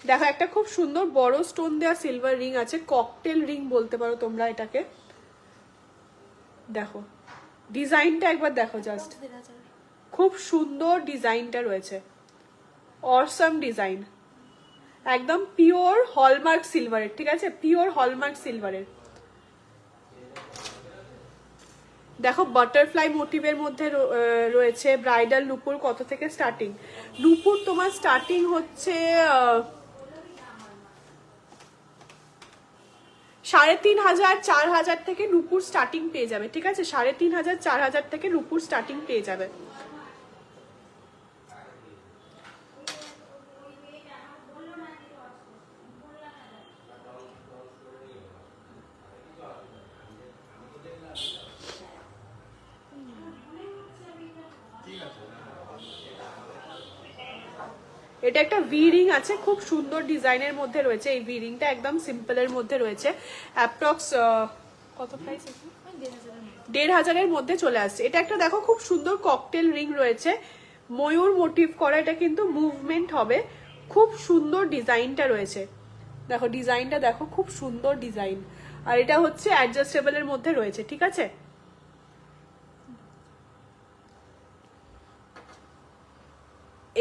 দেখো একটা খুব সুন্দর বড় স্টোন দেওয়া সিলভার রিং আছে, ককটেল রিং বলতে পারো তোমরা এটাকে। দেখো ডিজাইনটা একবার দেখো, জাস্ট খুব সুন্দর ডিজাইনটা রয়েছে, অসম ডিজাইন, একদম পিওর হলমার্ক সিলভারের। ঠিক আছে, পিওর হলমার্ক সিলভারের। দেখো বাটারফ্লাই মোটিভের মধ্যে রয়েছে। ব্রাইডাল নুপুর কত থেকে স্টার্টিং? নুপুর তোমার স্টার্টিং হচ্ছে 3500-4000 থেকে নুপুর স্টার্টিং পেয়ে যাবে। ঠিক আছে, 3500-4000 থেকে নুপুর স্টার্টিং পেয়ে যাবে। এটা একটা ভি রিং আছে, খুব সুন্দর ডিজাইনের মধ্যে রয়েছে। এই ভি রিংটা একদম সিম্পলের মধ্যে রয়েছে। অ্যাপ্রক্স কত প্রাইস? 1500-এর মধ্যে চলে আসছে। এটা একটা দেখো খুব সুন্দর ককটেল রিং রয়েছে, ময়ূর মোটিভ করা। এটা কিন্তু মুভমেন্ট হবে, খুব সুন্দর ডিজাইনটা রয়েছে। দেখো ডিজাইনটা দেখো, খুব সুন্দর ডিজাইন। আর এটা হচ্ছে অ্যাডজাস্টেবলের মধ্যে রয়েছে, ঠিক আছে।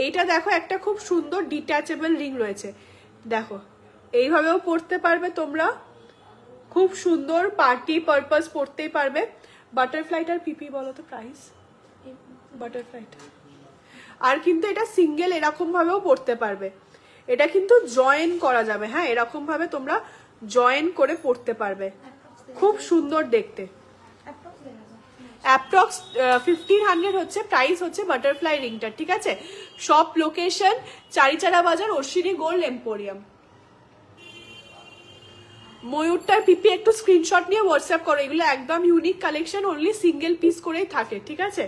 এইটা দেখো একটা খুব সুন্দর ডিট্যাচেবল রিং রয়েছে, দেখো এইভাবেও পরতে পারবে তোমরা, খুব সুন্দর পার্টি পারপাস পরতেই পারবে। বাটারফ্লাইটার পিপি বলো তো প্রাইস, বাটারফ্লাইটা। আর কিন্তু এটা সিঙ্গেল এরকম ভাবেও পরতে পারবে, এটা কিন্তু জয়েন করা যাবে। হ্যাঁ, এরকম ভাবে তোমরা জয়েন করে পরতে পারবে, খুব সুন্দর দেখতে। অ্যাপ্রক্স 1500 হচ্ছে প্রাইস, হচ্ছে বাটারফ্লাই রিংটা, ঠিক আছে। শপ লোকেশন চারিচারা বাজার, অশ্বিনী গোল্ড এম্পোরিয়াম। ময়ূরটার পিপি একটু স্ক্রিনশট নিয়ে হোয়াটসঅ্যাপ করো, এগুলো একদম unique collection, only single piece করেই থাকে, ঠিক আছে।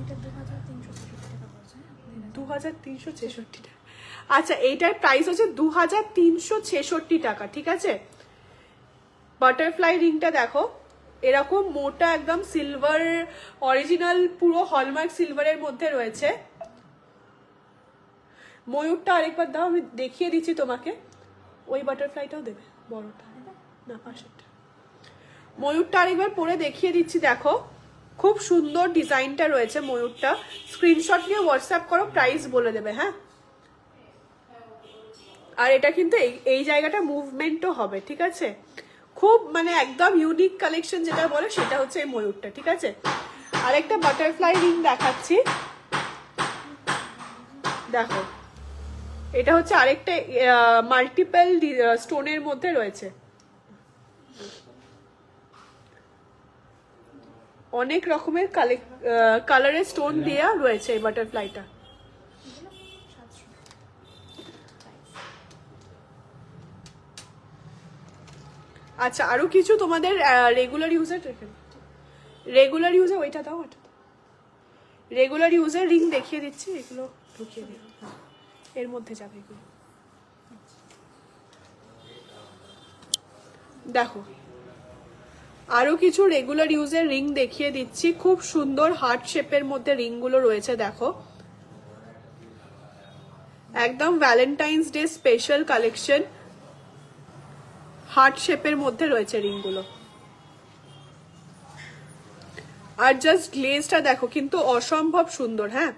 এটা 2366 টাকা পড়ছে। 2366 টাকা। আচ্ছা, এইটার প্রাইস হচ্ছে 2366 টাকা, ঠিক আছে। বাটারফ্লাই রিংটা দেখো, এরকম মোটা একদম সিলভার, অরিজিনাল পুরো হলমার্ক সিলভারের মধ্যে রয়েছে। ময়ূরটা আরেকবার দাও, আমি দেখিয়ে দিচ্ছি তোমাকে। ওই বাটারফ্লাইটাও দেবে, বড়টা না, পাশেরটা। ময়ূরটা আরেকবার পরে দেখিয়ে দিচ্ছি, দেখো খুব সুন্দর ডিজাইনটা রয়েছে ময়ূরটা। স্ক্রিনশট নিয়ে হোয়াটসঅ্যাপ করো, প্রাইস বলে দেবে। হ্যাঁ, আর এটা কিন্তু এই জায়গাটা মুভমেন্টও হবে, ঠিক আছে। খুব মানে একদম ইউনিক কালেকশন যেটা বলে সেটা হচ্ছে এই ময়ূরটা, ঠিক আছে। আরেকটা বাটারফ্লাই রিং দেখাচ্ছি, দেখো এটা হচ্ছে আরেকটা মাল্টিপল স্টোনের মধ্যে রয়েছে, অনেক রকমের কালারের স্টোন দেয়া রয়েছে এই বাটারফ্লাইটা। আচ্ছা, আরো কিছু তোমাদের রেগুলার ইউজে ওইটা দাও, ওটা রেগুলার ইউজের রিং দেখিয়ে দিচ্ছি, এগুলো ঢুকিয়ে দিও, এর মধ্যে যাবে এগুলো। দেখো আরো কিছু রেগুলার ইউজের রিং দেখিয়ে দিচ্ছি, খুব সুন্দর হার্ট শেপের মধ্যে রিং গুলো রয়েছে। দেখো একদম Valentine's day special collection, heart শেপের মধ্যে রয়েছে রিংগুলো। আর জাস্ট গ্লেজটা দেখো, কিন্তু অসম্ভব সুন্দর। হ্যাঁ,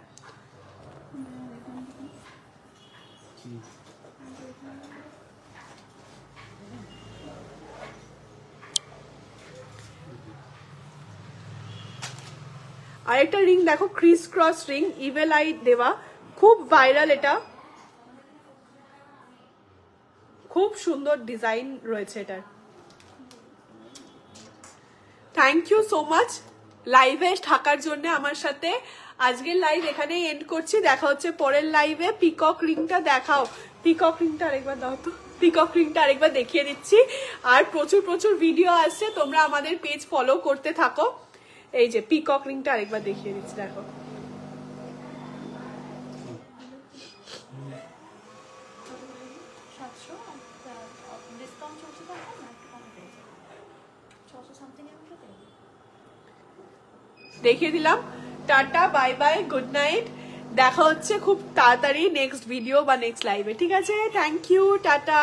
আরেকটা রিং দেখো, Chris cross ring, evil I দেওয়া, খুব ভাইরাল। এটা খুব সুন্দর ডিজাইন রয়েছে এটার। থ্যাংক ইউ সো মাচ লাইভে থাকার জন্য আমার সাথে। আজকের লাইভ এখানেই এন্ড করছি, দেখা হচ্ছে পরের লাইভে। পিকক রিংটা দেখাও, পিকক রিংটা আরেকবার দাও তো, পিকক রিংটা আরেকবার দেখিয়ে দিচ্ছি। আর প্রচুর প্রচুর ভিডিও আসছে, তোমরা আমাদের পেজ ফলো করতে থাকো। এই যে পিকক রিংটা আরেকবার দেখিয়ে দিচ্ছি, দেখো দেখিয়ে দিলাম। Tata, bye bye, good night. দেখা হচ্ছে খুব তাড়াতাড়ি নেক্সট ভিডিও বা নেক্সট লাইভে, ঠিক আছে। Thank you, tata.